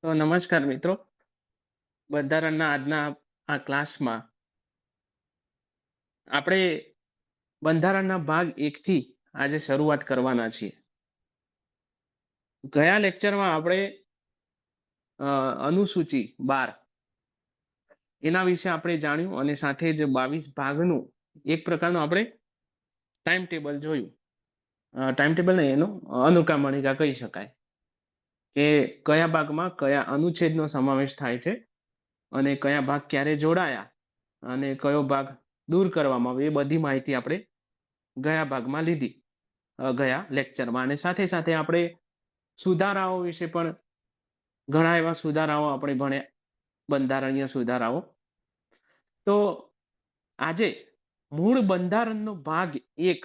તો નમસ્કાર મિત્રો. બંધારણના આજના આ ક્લાસમાં આપણે બંધારણના ભાગ 1 થી આજે શરૂઆત કરવાના છીએ. ગયા લેક્ચરમાં આપણે અનુસૂચિ 12 એના વિશે આપણે જાણ્યું અને સાથે જ 22 ભાગનું એક પ્રકારનું આપણે ટાઈમ ટેબલ જોયું. ટાઈમ ટેબલ નહીં, એનું અનુક્રમણિકા કહી શકાય કે કયા ભાગમાં કયા અનુચ્છેદનો સમાવેશ થાય છે અને કયા ભાગ ક્યારે જોડાયા અને કયો ભાગ દૂર કરવામાં આવ્યો, એ બધી માહિતી આપણે ગયા ભાગમાં લીધી, ગયા લેક્ચરમાં. અને સાથે સાથે આપણે સુધારાઓ વિશે પણ ઘણા એવા સુધારાઓ આપણે ભણ્યા, બંધારણીય સુધારાઓ. તો આજે મૂળ બંધારણનો ભાગ 1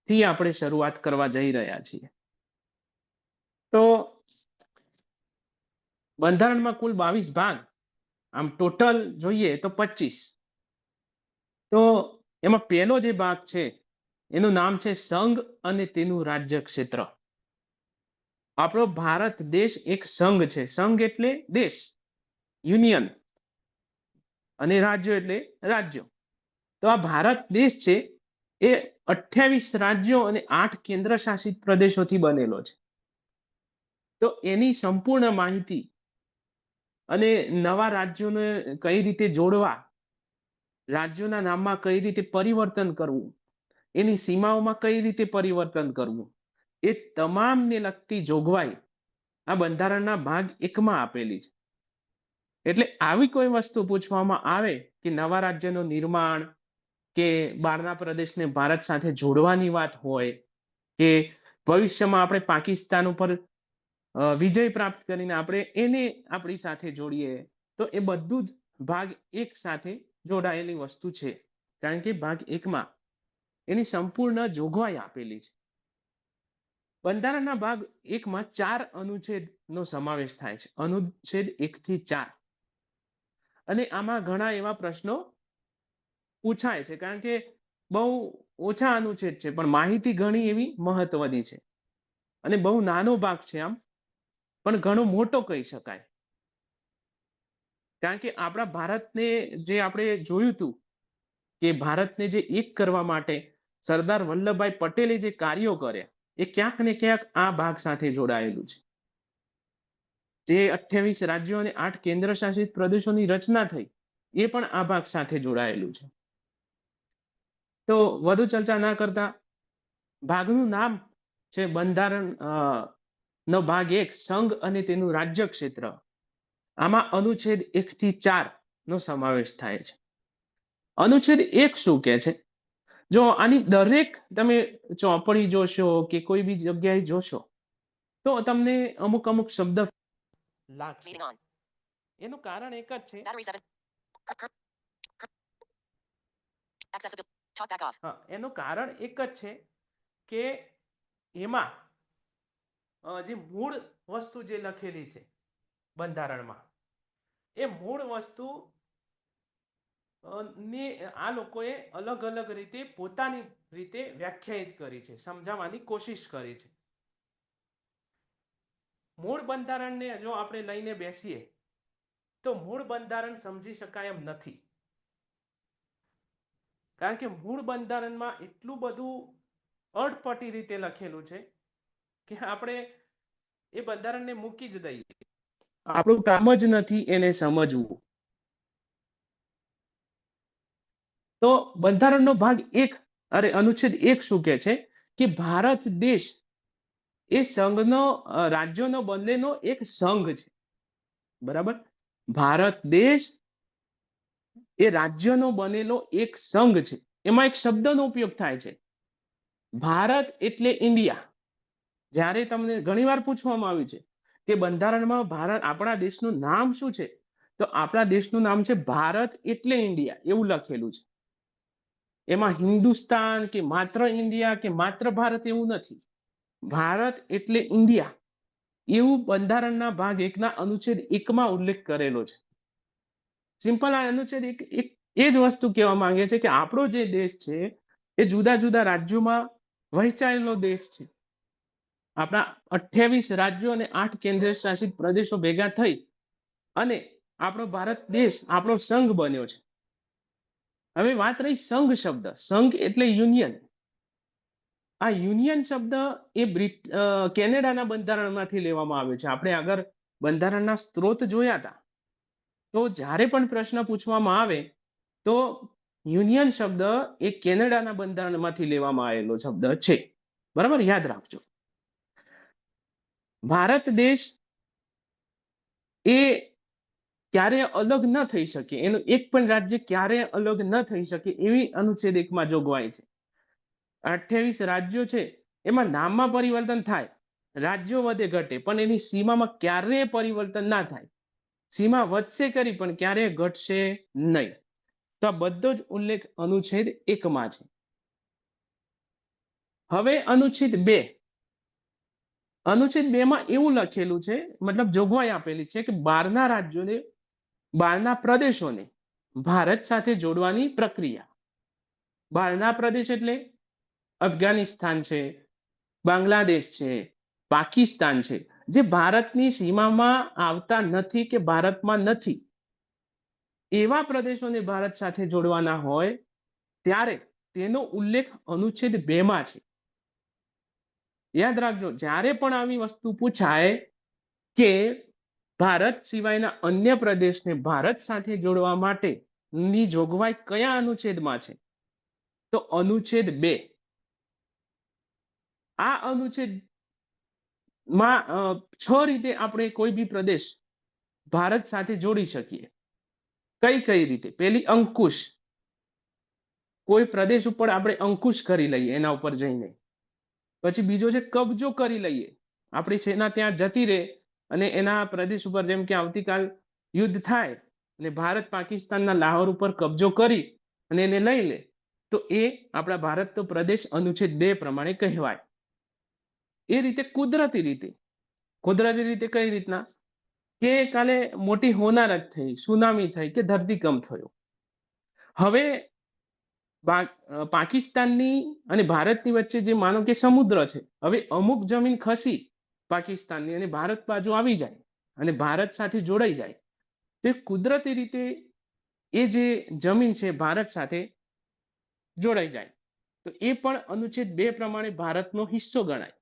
થી આપણે શરૂઆત કરવા જઈ રહ્યા છીએ. તો બંધારણમાં કુલ 22 ભાગ, આમ ટોટલ જોઈએ તો 25. તો એમાં પહેલો જે ભાગ છે એનું નામ છે સંઘ અને તેનું રાજ્ય ક્ષેત્ર. આપણો ભારત દેશ એક સંઘ છે. સંઘ એટલે દેશ, યુનિયન, અને રાજ્યો એટલે રાજ્યો. તો આ ભારત દેશ છે એ 28 રાજ્યો અને 8 કેન્દ્ર શાસિત પ્રદેશોથી બનેલો છે. તો એની સંપૂર્ણ માહિતી અને નવા રાજ્યોને કઈ રીતે જોડવા, રાજ્યોના નામમાં કઈ રીતે પરિવર્તન કરવું, એની સીમાઓમાં કઈ રીતે પરિવર્તન કરવું, એ તમામને લગતી જોગવાઈ આ બંધારણના ભાગ 1 માં આપેલી છે. એટલે આવી કોઈ વસ્તુ પૂછવામાં આવે કે નવા રાજ્યનું નિર્માણ કે બહારના પ્રદેશને ભારત સાથે જોડવાની વાત હોય કે ભવિષ્યમાં આપણે પાકિસ્તાન ઉપર વિજય પ્રાપ્ત કરીને આપણે એને આપણી સાથે જોડીએ, તો એ બધું જ ભાગ 1 સાથે જોડાયેલી વસ્તુ છે. કારણ કે ભાગ 1 માં એની સંપૂર્ણ જોગવાઈ આપેલી છે. બંધારણના ભાગ 1 માં 4 અનુચ્છેદનો સમાવેશ થાય છે, અનુચ્છેદ 1 થી 4. અને આમાં ઘણા એવા પ્રશ્નો પૂછાય છે કારણ કે બહુ ઓછા અનુચ્છેદ છે પણ માહિતી ઘણી એવી મહત્વની છે. અને બહુ નાનો ભાગ છે આમ, પણ ઘણો મોટો કહી શકાય. કારણ કે આપણા ભારતને જે આપણે જોયું હતું કે ભારતને જે એક કરવા માટે સરદાર વલ્લભભાઈ પટેલે જે કાર્યો કર્યા, એ ક્યાંક ને ક્યાંક આ ભાગ સાથે જોડાયેલું છે. જે 28 રાજ્યો અને 8 કેન્દ્ર શાસિત પ્રદેશોની રચના થઈ, એ પણ આ ભાગ સાથે જોડાયેલું છે. તો વધુ ચર્ચા ના કરતા, ભાગનું નામ છે બંધારણ નો ભાગ 1 સંઘ અને તેનું રાજ્ય ક્ષેત્ર. આમાં અનુચ્છેદ 1 થી 4 નો સમાવેશ થાય છે. અનુચ્છેદ 1 શું કહે છે? જો આની દરેક તમે ચોપડી જોશો કે કોઈ બી જગ્યાએ જોશો તો તમને અમુક અમુક શબ્દ લાગશે. એનું કારણ એક જ છે, એનું કારણ એક જ છે કે એમાં જે મૂળ વસ્તુ જે લખેલી છે બંધારણમાં, એ મૂળ વસ્તુ ને આ લોકોએ અલગ અલગ રીતે પોતાની રીતે વ્યાખ્યાયિત કરી છે, સમજાવવાની કોશિશ કરી છે. મૂળ બંધારણને જો આપણે લઈને બેસીએ તો મૂળ બંધારણ સમજી શકાય એમ નથી. કારણ કે મૂળ બંધારણમાં એટલું બધું અટપટી રીતે લખેલું છે કે આપણે એ બંધારણને મૂકી જ દઈએ, આપણું કામ જ નથી એને સમજવું. તો બંધારણનો ભાગ 1 અરે અનુચ્છેદ 1 શું કહે છે કે ભારત દેશ એ સંઘનો રાજ્યોનો બનેલો એક સંઘ છે. બરાબર? ભારત દેશ એ રાજ્યનો બનેલો એક સંઘ છે. એમાં એક શબ્દનો ઉપયોગ થાય છે, ભારત એટલે ઇન્ડિયા. જ્યારે તમને ઘણીવાર પૂછવામાં આવ્યું છે કે બંધારણમાં ભારત આપણા દેશનું નામ શું છે, તો આપણા દેશનું નામ છે ભારત એટલે ઇન્ડિયા, એવું લખેલું છે. એમાં હિન્દુસ્તાન કે માત્ર ઇન્ડિયા કે માત્ર ભારત એવું નથી. ભારત એટલે ઇન્ડિયા એવું બંધારણના ભાગ 1 ના અનુચ્છેદ 1 માં ઉલ્લેખ કરેલો છે. સિમ્પલ આ અનુચ્છેદ એક એ જ વસ્તુ કહેવા માંગે છે કે આપણો જે દેશ છે એ જુદા જુદા રાજ્યોમાં વહેંચાયેલો દેશ છે. આપણા 28 રાજ્યો અને 8 કેન્દ્ર શાસિત પ્રદેશો ભેગા થઈ અને આપણો ભારત દેશ, આપણો સંઘ બન્યો છે. હવે વાત રહી સંઘ શબ્દ. સંઘ એટલે યુનિયન. આ યુનિયન શબ્દ એ કેનેડાના બંધારણમાંથી લેવામાં આવ્યો છે. આપણે આગળ બંધારણના સ્ત્રોત જોયા હતા. તો જ્યારે પણ પ્રશ્ન પૂછવામાં આવે તો યુનિયન શબ્દ એ કેનેડાના બંધારણમાંથી લેવામાં આવેલો શબ્દ છે. બરાબર, યાદ રાખજો. ભારત દેશ એ ક્યારે અલગ ન થઈ શકે, એનું એક પણ રાજ્ય ક્યારે અલગ ન થઈ શકે એવી અનુચ્છેદ 1 માં જોગવાઈ છે. 28 રાજ્યો છે, એમાં નામમાં પરિવર્તન થાય, રાજ્યો વધે ઘટે, પણ એની સીમામાં ક્યારેય પરિવર્તન ના થાય. સીમા વધશે કરી પણ ક્યારેય ઘટશે નહીં. તો આ બધો જ ઉલ્લેખ અનુચ્છેદ 1 માં છે. હવે અનુચ્છેદ 2. અનુચ્છેદ 2 માં એવું લખેલું છે, મતલબ જોગવાઈ આપેલી છે કે બહારના રાજ્યોને, બહારના પ્રદેશોને ભારત સાથે જોડવાની પ્રક્રિયા. બહારના પ્રદેશ એટલે અફઘાનિસ્તાન છે, બાંગ્લાદેશ છે, પાકિસ્તાન છે, જે ભારતની સીમામાં આવતા નથી કે ભારતમાં નથી, એવા પ્રદેશોને ભારત સાથે જોડવાના હોય ત્યારે તેનો ઉલ્લેખ અનુચ્છેદ 2 માં છે. યાદ રાખજો, જ્યારે પણ આવી વસ્તુ પૂછાય કે ભારત સિવાયના અન્ય પ્રદેશને ભારત સાથે જોડવા માટે ની જોગવાઈ કયા અનુચ્છેદમાં છે, તો અનુચ્છેદ 2. આ અનુચ્છેદ માં 6 રીતે આપણે કોઈ બી પ્રદેશ ભારત સાથે જોડી શકીએ. કઈ કઈ રીતે? પેલી અંકુશ. કોઈ પ્રદેશ ઉપર આપણે અંકુશ કરી લઈએ એના ઉપર જઈને. પછી બીજો છે કબજો કરી લઈએ. આપણી સેના ત્યાં જતી રહે અને એના પ્રદેશ ઉપર, જેમ કે આવતીકાલ યુદ્ધ થાય અને ભારત પાકિસ્તાનના લાહોર ઉપર કબજો કરી અને એને લઈ લે, તો એ આપણા ભારતનો પ્રદેશ અનુચ્છેદ 2 પ્રમાણે કહેવાય. એ રીતે કુદરતી રીતે. કુદરતી રીતે કઈ રીતના? કે કાલે મોટી હોનારત થઈ, સુનામી થઈ કે ધરતીકંપ થયો. હવે પાકિસ્તાનની અને ભારતની વચ્ચે જે માનો કે સમુદ્ર છે, હવે અમુક જમીન ખસી પાકિસ્તાનની અને ભારત બાજુ આવી જાય અને ભારત સાથે જોડાઈ જાય, તો કુદરતી રીતે એ જે જમીન છે ભારત સાથે જોડાઈ જાય, તો એ પણ અનુચ્છેદ 2 પ્રમાણે ભારતનો હિસ્સો ગણાય.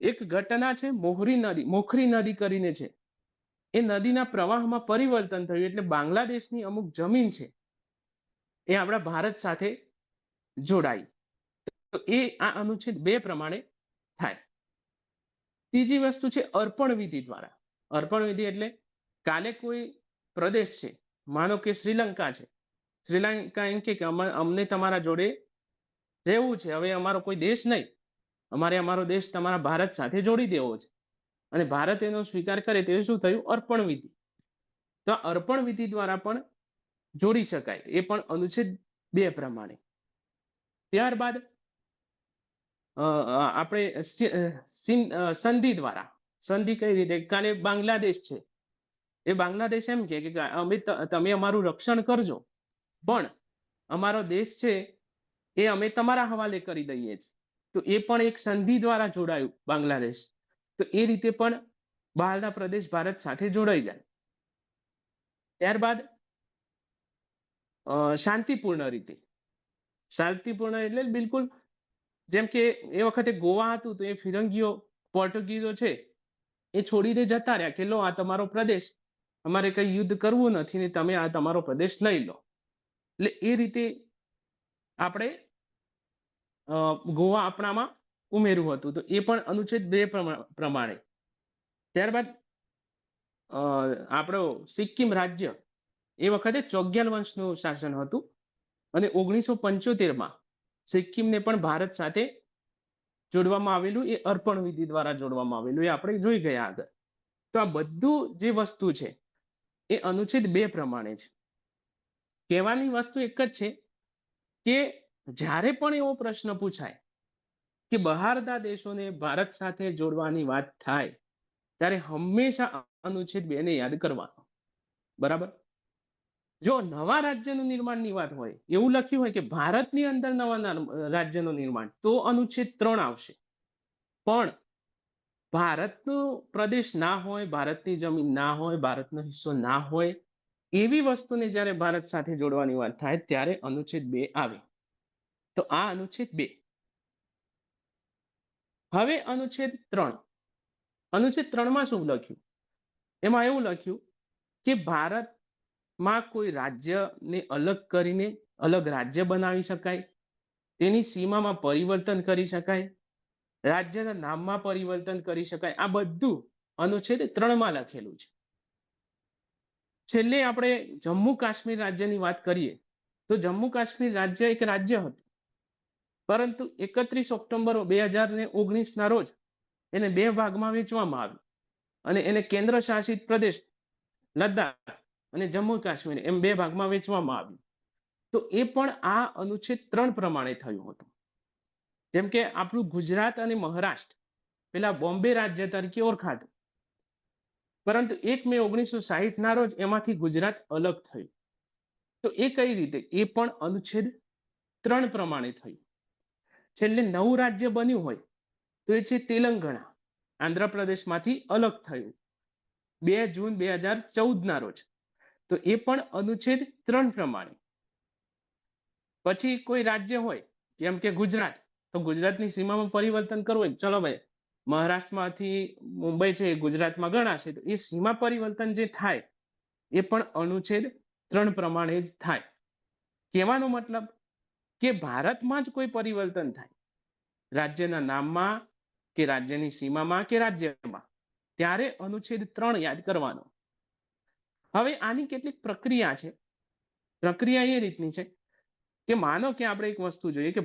એક ઘટના છે મોખરી નદી કરીને છે, એ નદીના પ્રવાહમાં પરિવર્તન થયું એટલે બાંગ્લાદેશની અમુક જમીન છે એ આપણા ભારત સાથે જોડાઈ, તો એ આ અનુચ્છેદ 2 પ્રમાણે થાય. ત્રીજી વસ્તુ છે અર્પણ વિધિ દ્વારા. અર્પણ વિધિ એટલે કાલે કોઈ પ્રદેશ છે, માનો કે શ્રીલંકા છે, શ્રીલંકા એમ કે અમને તમારા જોડે રહેવું છે, હવે અમારો કોઈ દેશ નહીં, અમારે અમારો દેશ તમારા ભારત સાથે જોડી દેવો છે, અને ભારત એનો સ્વીકાર કરે તો શું થયું? અર્પણ વિધિ. તો અર્પણ વિધિ દ્વારા પણ જોડી શકાય, એ પણ અનુચ્છેદ 2 પ્રમાણે. ત્યારબાદ આપણે સંધિ દ્વારા. સંધિ કઈ રીતે? કાલે બાંગ્લાદેશ છે, એ બાંગ્લાદેશ એમ કે તમે અમારું રક્ષણ કરજો, પણ અમારો દેશ છે એ અમે તમારા હવાલે કરી દઈએ છીએ, તો એ પણ એક સંધિ દ્વારા જોડાયું બાંગ્લાદેશ. તો એ રીતે પણ બહારના પ્રદેશ ભારત સાથે જોડાઈ જાય. ત્યારબાદ શાંતિપૂર્ણ રીતે. શાંતિપૂર્ણ એટલે બિલકુલ જેમ કે એ વખતે ગોવા હતું તો એ ફિરંગીઓ, પોર્ટુગીઝો છે, એ છોડીને જતા રહ્યા કે લો આ તમારો પ્રદેશ, અમારે કઈ યુદ્ધ કરવું નથી ને તમે આ તમારો પ્રદેશ લઈ લો. એટલે એ રીતે આપણે ગોવા આપણામાં ઉમેર્યું હતું, તો એ પણ અનુચ્છેદ 2 પ્રમાણે. ત્યારબાદ આપણો સિક્કિમ રાજ્ય, એ વખતે ચોગ્યાલ વંશનું શાસન હતું અને 1975માં સિક્કિમને પણ ભારત સાથે જોડવામાં આવેલું, એ અર્પણ વિધિ દ્વારા જોડવામાં આવેલું, એ આપણે જોઈ ગયા આગળ. તો આ બધું જે વસ્તુ છે એ અનુચ્છેદ 2 પ્રમાણે છે. કહેવાની વસ્તુ એક જ છે કે જ્યારે પણ એવો પ્રશ્ન પૂછાય કે બહારના દેશોને ભારત સાથે જોડવાની વાત થાય ત્યારે હંમેશા અનુચ્છેદ 2 ને યાદ કરવાનો. બરાબર? જો નવા રાજ્યનું નિર્માણની વાત હોય, એવું લખ્યું હોય કે ભારતની અંદર નવા રાજ્યનું નિર્માણ, તો અનુચ્છેદ 3 આવશે. પણ ભારતનો પ્રદેશ ના હોય, ભારતની જમીન ના હોય, ભારતનો હિસ્સો ના હોય, એવી વસ્તુને જ્યારે ભારત સાથે જોડવાની વાત થાય ત્યારે અનુચ્છેદ 2 આવે. તો આ અનુચ્છેદ 2. હવે અનુચ્છેદ 3. અનુચ્છેદ 3માં શું લખ્યું? એમાં એવું લખ્યું કે ભારતમાં કોઈ રાજ્યને અલગ કરીને અલગ રાજ્ય બનાવી શકાય, તેની સીમામાં પરિવર્તન કરી શકાય, રાજ્યના નામમાં પરિવર્તન કરી શકાય. આ બધું અનુચ્છેદ 3માં લખેલું છે. છેલ્લે આપણે જમ્મુ કાશ્મીર રાજ્યની વાત કરીએ તો જમ્મુ કાશ્મીર રાજ્ય એક રાજ્ય હતું, પરંતુ 31 ઓક્ટોબર 2019ના રોજ એને 2 ભાગમાં વહેંચવામાં આવ્યું અને એને કેન્દ્ર શાસિત પ્રદેશ લદ્દાખ અને જમ્મુ કાશ્મીર એમ 2 ભાગમાં વહેંચવામાં આવ્યું. તો એ પણ આ અનુચ્છેદ 3 પ્રમાણે થયું હતું. જેમ કે આપણું ગુજરાત અને મહારાષ્ટ્ર પેલા બોમ્બે રાજ્ય તરીકે ઓળખાતું, પરંતુ 1 મે 1960ના રોજ એમાંથી ગુજરાત અલગ થયું. તો એ કઈ રીતે? એ પણ અનુચ્છેદ 3 પ્રમાણે થયું. છેલ્લે નવું રાજ્ય બન્યું હોય તો એ છે તેલંગાણા, આંધ્રપ્રદેશમાંથી અલગ થયું 2 જૂન 2014ના રોજ. તો એ પણ અનુચ્છેદ 3 પ્રમાણે. પછી કોઈ રાજ્ય હોય જેમ કે ગુજરાત, તો ગુજરાતની સીમામાં પરિવર્તન કરવું હોય, ચલો ભાઈ મહારાષ્ટ્રમાંથી મુંબઈ છે એ ગુજરાતમાં ગણાશે, તો એ સીમા પરિવર્તન જે થાય એ પણ અનુચ્છેદ 3 પ્રમાણે જ થાય. કહેવાનો મતલબ કે ભારતમાં જ કોઈ પરિવર્તન થાય, રાજ્યના નામમાં કે રાજ્યની સીમામાં કે રાજ્યમાં, ત્યારે અનુચ્છેદ 3 યાદ કરવાનો. હવે આની કેટલીક પ્રક્રિયા છે. પ્રક્રિયા એ રીતની છે કે માનો કે આપણે એક વસ્તુ જોઈએ કે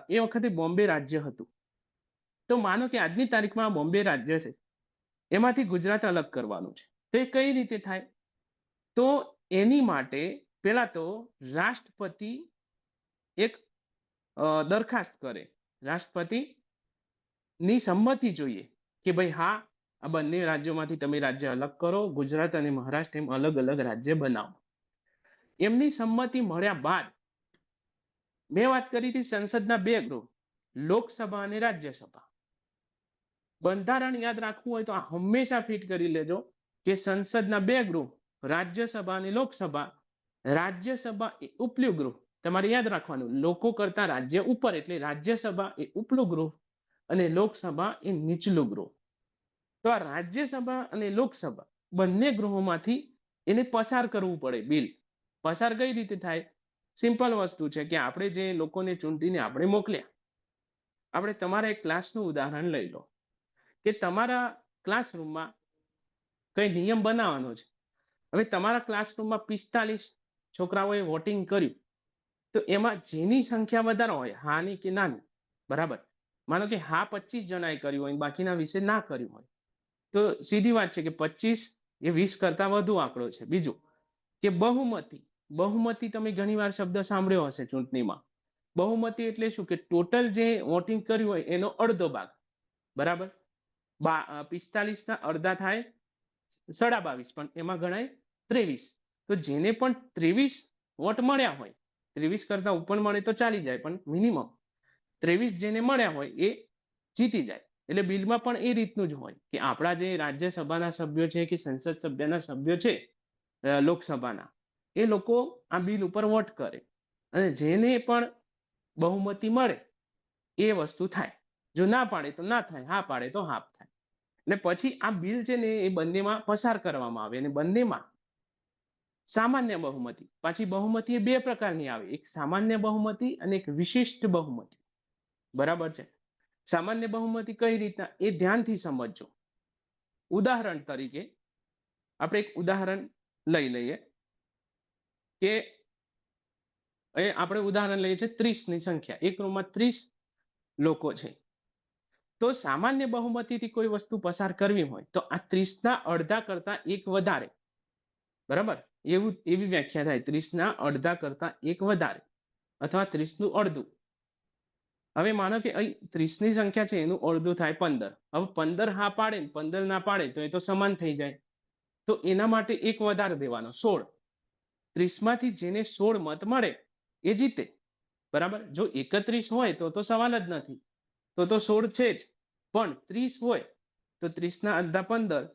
એ વખતે બોમ્બે રાજ્ય હતું, તો માનો કે આજની તારીખમાં બોમ્બે રાજ્ય છે, એમાંથી ગુજરાત અલગ કરવાનું છે. તો એ કઈ રીતે થાય? તો એની માટે પહેલા તો રાષ્ટ્રપતિ એક દરખાસ્ત કરે, રાષ્ટ્રપતિની સંમતિ જોઈએ કે ભાઈ હા, આ બંને રાજ્યોમાંથી તમે રાજ્ય અલગ કરો, ગુજરાત અને મહારાષ્ટ્ર એમ અલગ અલગ રાજ્ય બનાવો. એમની સંમતિ મળ્યા બાદ મેં વાત કરી હતી સંસદના 2 ગૃહ, લોકસભા અને રાજ્યસભા. બંધારણ યાદ રાખવું હોય તો આ હંમેશા ફિટ કરી લેજો કે સંસદના 2 ગૃહ, રાજ્યસભા અને લોકસભા. રાજ્યસભા એ ઉપલું ગૃહ, તમારે યાદ રાખવાનું, લોકો કરતા રાજ્ય ઉપર, એટલે રાજ્યસભા એ ઉપલું ગૃહ અને લોકસભા એ નીચલું ગૃહ. તો આ રાજ્યસભા અને લોકસભા બંને ગૃહોમાંથી એને પસાર કરવું પડે બિલ. પસાર કઈ રીતે થાય? સિમ્પલ વસ્તુ છે કે આપણે જે લોકોને ચૂંટીને આપણે મોકલ્યા, આપણે તમારા એક ક્લાસનું ઉદાહરણ લઈ લો કે તમારા ક્લાસરૂમમાં કઈ નિયમ બનાવવાનો છે. હવે તમારા ક્લાસરૂમમાં 45 છોકરાઓએ વોટિંગ કર્યું, તો એમાં જેની સંખ્યા વધારે હોય, હાની કે નાની, બરાબર, માનો કે હા 25 જણાએ કર્યું હોય, બાકીના 20 ના કર્યું હોય, તો સીધી વાત છે કે 25 એ 20 કરતા વધુ આંકડો છે. બીજું કે બહુમતી. બહુમતી તમે ઘણીવાર શબ્દ સાંભળ્યો હશે ચૂંટણીમાં. બહુમતી એટલે શું? કે ટોટલ જે વોટિંગ કર્યું હોય એનો અડધો ભાગ, બરાબર. 45ના અડધા થાય 22.5, પણ એમાં ગણાય 23. તો જેને પણ 23 વોટ મળ્યા હોય, 23 કરતા ઉપર મળે તો ચાલી જાય, પણ મિનિમમ 23 જેને મળ્યા હોય એ જીતી જાય. એટલે બિલમાં પણ એ રીતનું જ હોય કે આપણા જે રાજ્યસભાના સભ્યો છે કે સંસદ સભ્યના સભ્યો છે લોકસભાના, એ લોકો આ બિલ ઉપર વોટ કરે અને જેને પણ બહુમતી મળે એ વસ્તુ થાય. જો ના પાડે તો ના થાય, હા પાડે તો હા થાય. એટલે પછી આ બિલ છે ને એ બંનેમાં પસાર કરવામાં આવે, અને બંનેમાં સામાન્ય બહુમતી. પાછી બહુમતી એ 2 પ્રકારની આવે, એક સામાન્ય બહુમતી અને એક વિશિષ્ટ બહુમતી, બરાબર છે. સામાન્ય બહુમતી કઈ રીતના એ ધ્યાનથી સમજજો. ઉદાહરણ તરીકે આપણે એક ઉદાહરણ લઈ લઈએ કે આપણે ઉદાહરણ લઈએ છીએ 30ની સંખ્યા, એક રૂમમાં 30 લોકો છે. તો સામાન્ય બહુમતીથી કોઈ વસ્તુ પસાર કરવી હોય તો આ 30ના અડધા કરતા એક વધારે, બરાબર, એવી વ્યાખ્યા થાય, 30ના અડધા કરતા એક વધારે અથવા 30નું અડધું. હવે માનો કે અહીં 30ની સંખ્યા છે એનું અડધું થાય 15. હવે 15 હા પાડે ને 15 ના પાડે તો એ તો સમાન થઈ જાય. તો એના માટે એક વધારે દેવાનો, 16. 30માંથી જેને 16 મત મળે એ જીતે, બરાબર. જો 31 હોય તો સવાલ જ નથી, તો 16 છે જ. પણ 30 હોય તો 30 ના અડધા 15,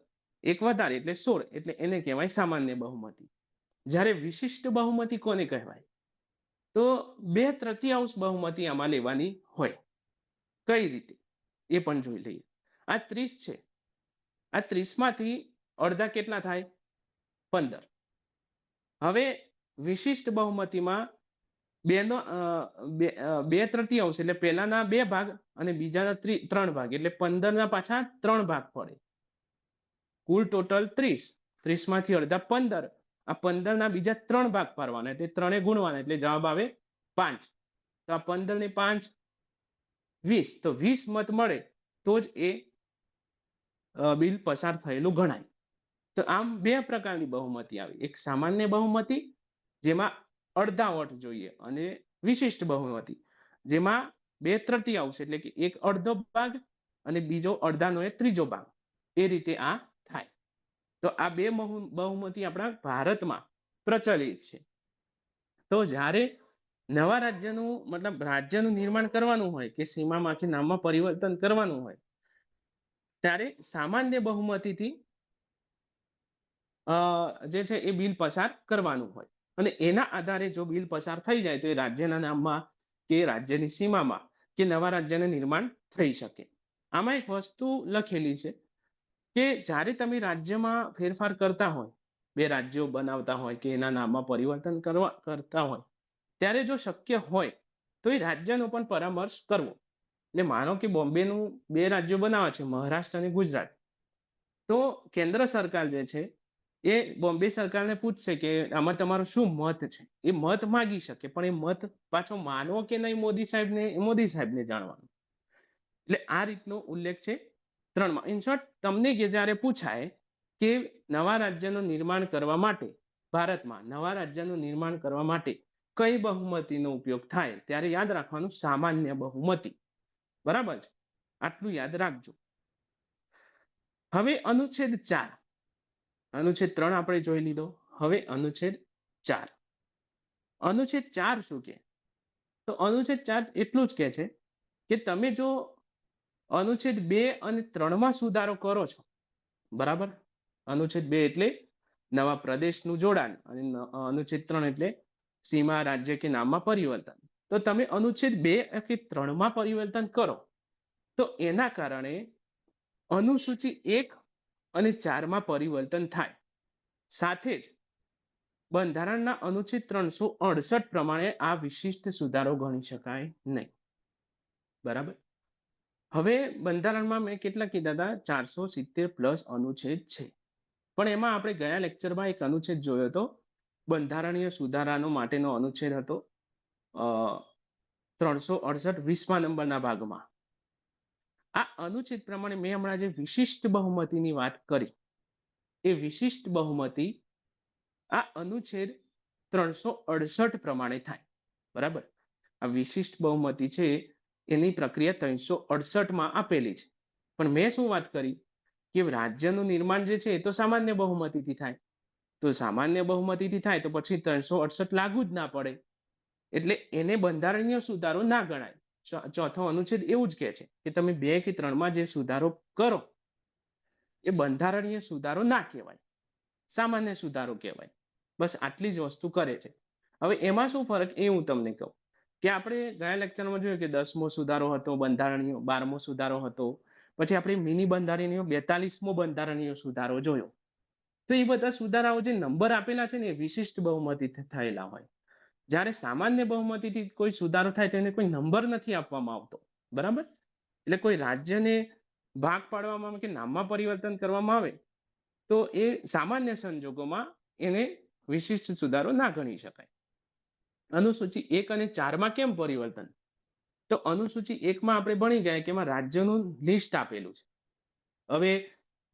એક વધારે એટલે 16, એટલે એને કહેવાય સામાન્ય બહુમતી. જ્યારે વિશિષ્ટ બહુમતી કોને કહેવાય? તો 2/3 બહુમતી આમાં લેવાની હોય. કઈ રીતે એ પણ જોઈ લઈએ. આ 30 છે, આ 30માંથી અડધા કેટલા થાય? 15. હવે વિશિષ્ટ બહુમતીમાં 2/3 એટલે પહેલાના 2 ભાગ અને બીજાના 3 ભાગ, એટલે 15ના પાછા 3 ભાગ પડે. કુલ ટોટલ 30, 30માંથી અડધા 15, આ 15ના બીજા 3 ભાગ પાડવાના, એટલે 3 ગુણવાના, એટલે જવાબ આવે 5. તો આ 15 ને 5 20, તો 20 મત મળે તો જ એ બિલ પસાર થયેલું ગણાય. તો આમ 2 પ્રકારની બહુમતી આવી, એક સામાન્ય બહુમતી જેમાં અડધા વોટ જોઈએ, અને વિશિષ્ટ બહુમતી જેમાં 2/3 એટલે કે એક અડધો ભાગ અને બીજો અડધાનો એ ત્રીજો ભાગ, એ રીતે આ થાય. તો આ 2 બહુમતી આપણા ભારતમાં પ્રચલિત છે. તો જ્યારે નવા રાજ્યનું મતલબ રાજ્યનું નિર્માણ કરવાનું હોય કે સીમામાં કે નામમાં પરિવર્તન કરવાનું હોય, ત્યારે સામાન્ય બહુમતીથી જે છે એ બિલ પસાર કરવાનું હોય, અને એના આધારે જો બિલ પસાર થઈ જાય તો એ રાજ્યના નામમાં કે રાજ્યની સીમામાં કે નવા રાજ્યનું નિર્માણ થઈ શકે. આમાં એક વસ્તુ લખેલી છે કે જ્યારે તમે રાજ્યમાં ફેરફાર કરતા હોય, 2 રાજ્યો બનાવતા હોય કે એના નામમાં પરિવર્તન કરતા હોય, ત્યારે જો શક્ય હોય તો એ રાજ્યનો પણ પરામર્શ કરવો. એટલે માનો કે બોમ્બેનું 2 રાજ્યો બનાવવા છે, મહારાષ્ટ્ર અને ગુજરાત, તો કેન્દ્ર સરકાર જે છે એ બોમ્બે સરકારને પૂછશે કે આમાં તમારો શું મત છે. એ મત માગી શકે, પણ એ મત પાછો માનવો કે નહીં મોદી સાહેબને જાણવાનું. એટલે આ રીતનો ઉલ્લેખ છે 3માં. ઇન શોર્ટ, તમને જ્યારે પૂછાય કે નવા રાજ્યનું નિર્માણ કરવા માટે, ભારતમાં નવા રાજ્યનું નિર્માણ કરવા માટે કઈ બહુમતીનો ઉપયોગ થાય, ત્યારે યાદ રાખવાનું સામાન્ય બહુમતી. બરાબર છે? આટલું યાદ રાખજો. હવે અનુચ્છેદ 4, અનુચ્છેદ 3 આપણે જોઈ લીધો. હવે અનુચ્છેદ 4. અનુચ્છેદ 4 શું કે? તો અનુચ્છેદ 4 એટલું જ કે છે કે તમે જો અનુચ્છેદ 2 અને 3માં સુધારો કરો છો, બરાબર? અનુચ્છેદ 2 એટલે નવા પ્રદેશનું જોડાણ, અને અનુચ્છેદ 3 એટલે સીમા, રાજ્ય કે નામમાં પરિવર્તન. તો તમે અનુચ્છેદ 2 કે 3માં પરિવર્તન કરો તો એના કારણે અનુસૂચિ 1 અને 4માં પરિવર્તન થાય. સાથે જ બંધારણના અનુચ્છેદ 368 પ્રમાણે આ વિશિષ્ટ સુધારો ગણી શકાય નહીં. બરાબર? હવે બંધારણમાં મેં કેટલા કીધા હતા? 470+ અનુચ્છેદ છે. પણ એમાં આપણે ગયા લેક્ચરમાં એક અનુચ્છેદ જોયો હતો, બંધારણીય સુધારાનો માટેનો અનુચ્છેદ હતો 368 20મા નંબરના ભાગમાં. આ અનુચ્છેદ પ્રમાણે મેં હમણાં જે વિશિષ્ટ બહુમતીની વાત કરી, એ વિશિષ્ટ બહુમતી આ અનુચ્છેદ 368 પ્રમાણે થાય. બરાબર? આ વિશિષ્ટ બહુમતી છે એની પ્રક્રિયા 368માં આપેલી છે. પણ મેં શું વાત કરી કે રાજ્યનું નિર્માણ જે છે એ તો સામાન્ય બહુમતીથી થાય. તો સામાન્ય બહુમતીથી થાય તો પછી 368 લાગુ જ ના પડે, એટલે એને બંધારણીય સુધારો ના ગણાય. ચોથો અનુચ્છેદ એવું જ કહે છે કે તમે 2 કે 3માં જે સુધારો કરો એ બંધારણીય સુધારો ના કહેવાય, સામાન્ય સુધારો કહેવાય. બસ આટલી જ વસ્તુ કરે છે. હવે એમાં શું ફરક એ હું તમને કહું કે આપણે ગયા લેક્ચરમાં જોયું કે 10મો સુધારો હતો બંધારણીય, 12મો સુધારો હતો, પછી આપણે મિની બંધારણીય 42મો બંધારણીય સુધારો જોયો. તો એ બધા સુધારાઓ જે નંબર આપેલા છે ને એ વિશિષ્ટ બહુમતીથી થયેલા હોય. જ્યારે સામાન્ય બહુમતીથી કોઈ સુધારો થાય તો એને કોઈ નંબર નથી આપવામાં આવતો. બરાબર? એટલે કોઈ રાજ્યને ભાગ પાડવામાં આવે કે નામમાં પરિવર્તન કરવામાં આવે તો એ સામાન્ય સંજોગોમાં એને વિશિષ્ટ સુધારો ના ગણી શકાય. અનુસૂચિ 1 અને 4માં કેમ પરિવર્તન? તો અનુસૂચિ 1માં આપણે ભણી ગયા કે એમાં રાજ્યોનું લિસ્ટ આપેલું છે. હવે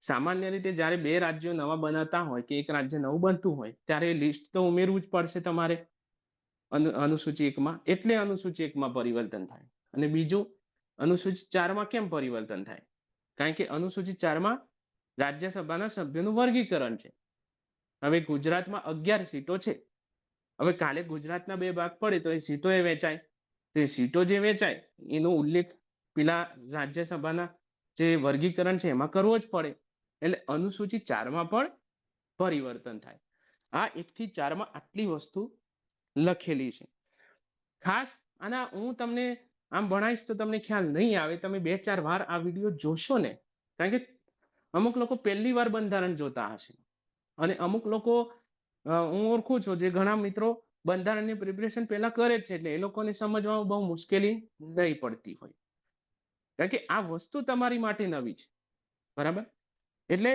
સામાન્ય રીતે જ્યારે 2 રાજ્યો નવા બનાવતા હોય કે એક રાજ્ય નવું બનતું હોય ત્યારે લિસ્ટ તો ઉમેરવું જ પડશે તમારે અનુસૂચિ 1માં, એટલે અનુસૂચિ 1માં પરિવર્તન થાય. અને બીજું, અનુસૂચિ 4માં કેમ પરિવર્તન થાય? કારણ કે અનુસૂચિ 4માં રાજ્યસભાના સભ્યોનું વર્ગીકરણ છે. હવે ગુજરાતમાં 11 સીટો છે. હવે કાલે ગુજરાતના 2 ભાગ પડે તો એ સીટો એ વેચાય. તો એ સીટો જે વેચાય એનો ઉલ્લેખ પેલા રાજ્યસભાના જે વર્ગીકરણ છે એમાં કરવો જ પડે. એટલે અનુસૂચિ 4માં પણ પરિવર્તન થાય. આ 1 થી 4માં આટલી વસ્તુ લખેલી છે. ખાસ આના હું તમને આમ ભણાવીશ તો તમને ખ્યાલ નહીં આવે. તમે 2-4 વાર આ વિડીયો જોશો ને, કારણ કે અમુક લોકો પહેલી વાર બંધારણ જોતા હશે અને અમુક લોકો હું ઓળખું છું જે ઘણા મિત્રો બંધારણની પ્રિપરેશન પહેલા કરે છે, એટલે એ લોકોને સમજવામાં બહુ મુશ્કેલી નહીં પડતી હોય, કારણ કે આ વસ્તુ તમારી માટે નવી છે. બરાબર? એટલે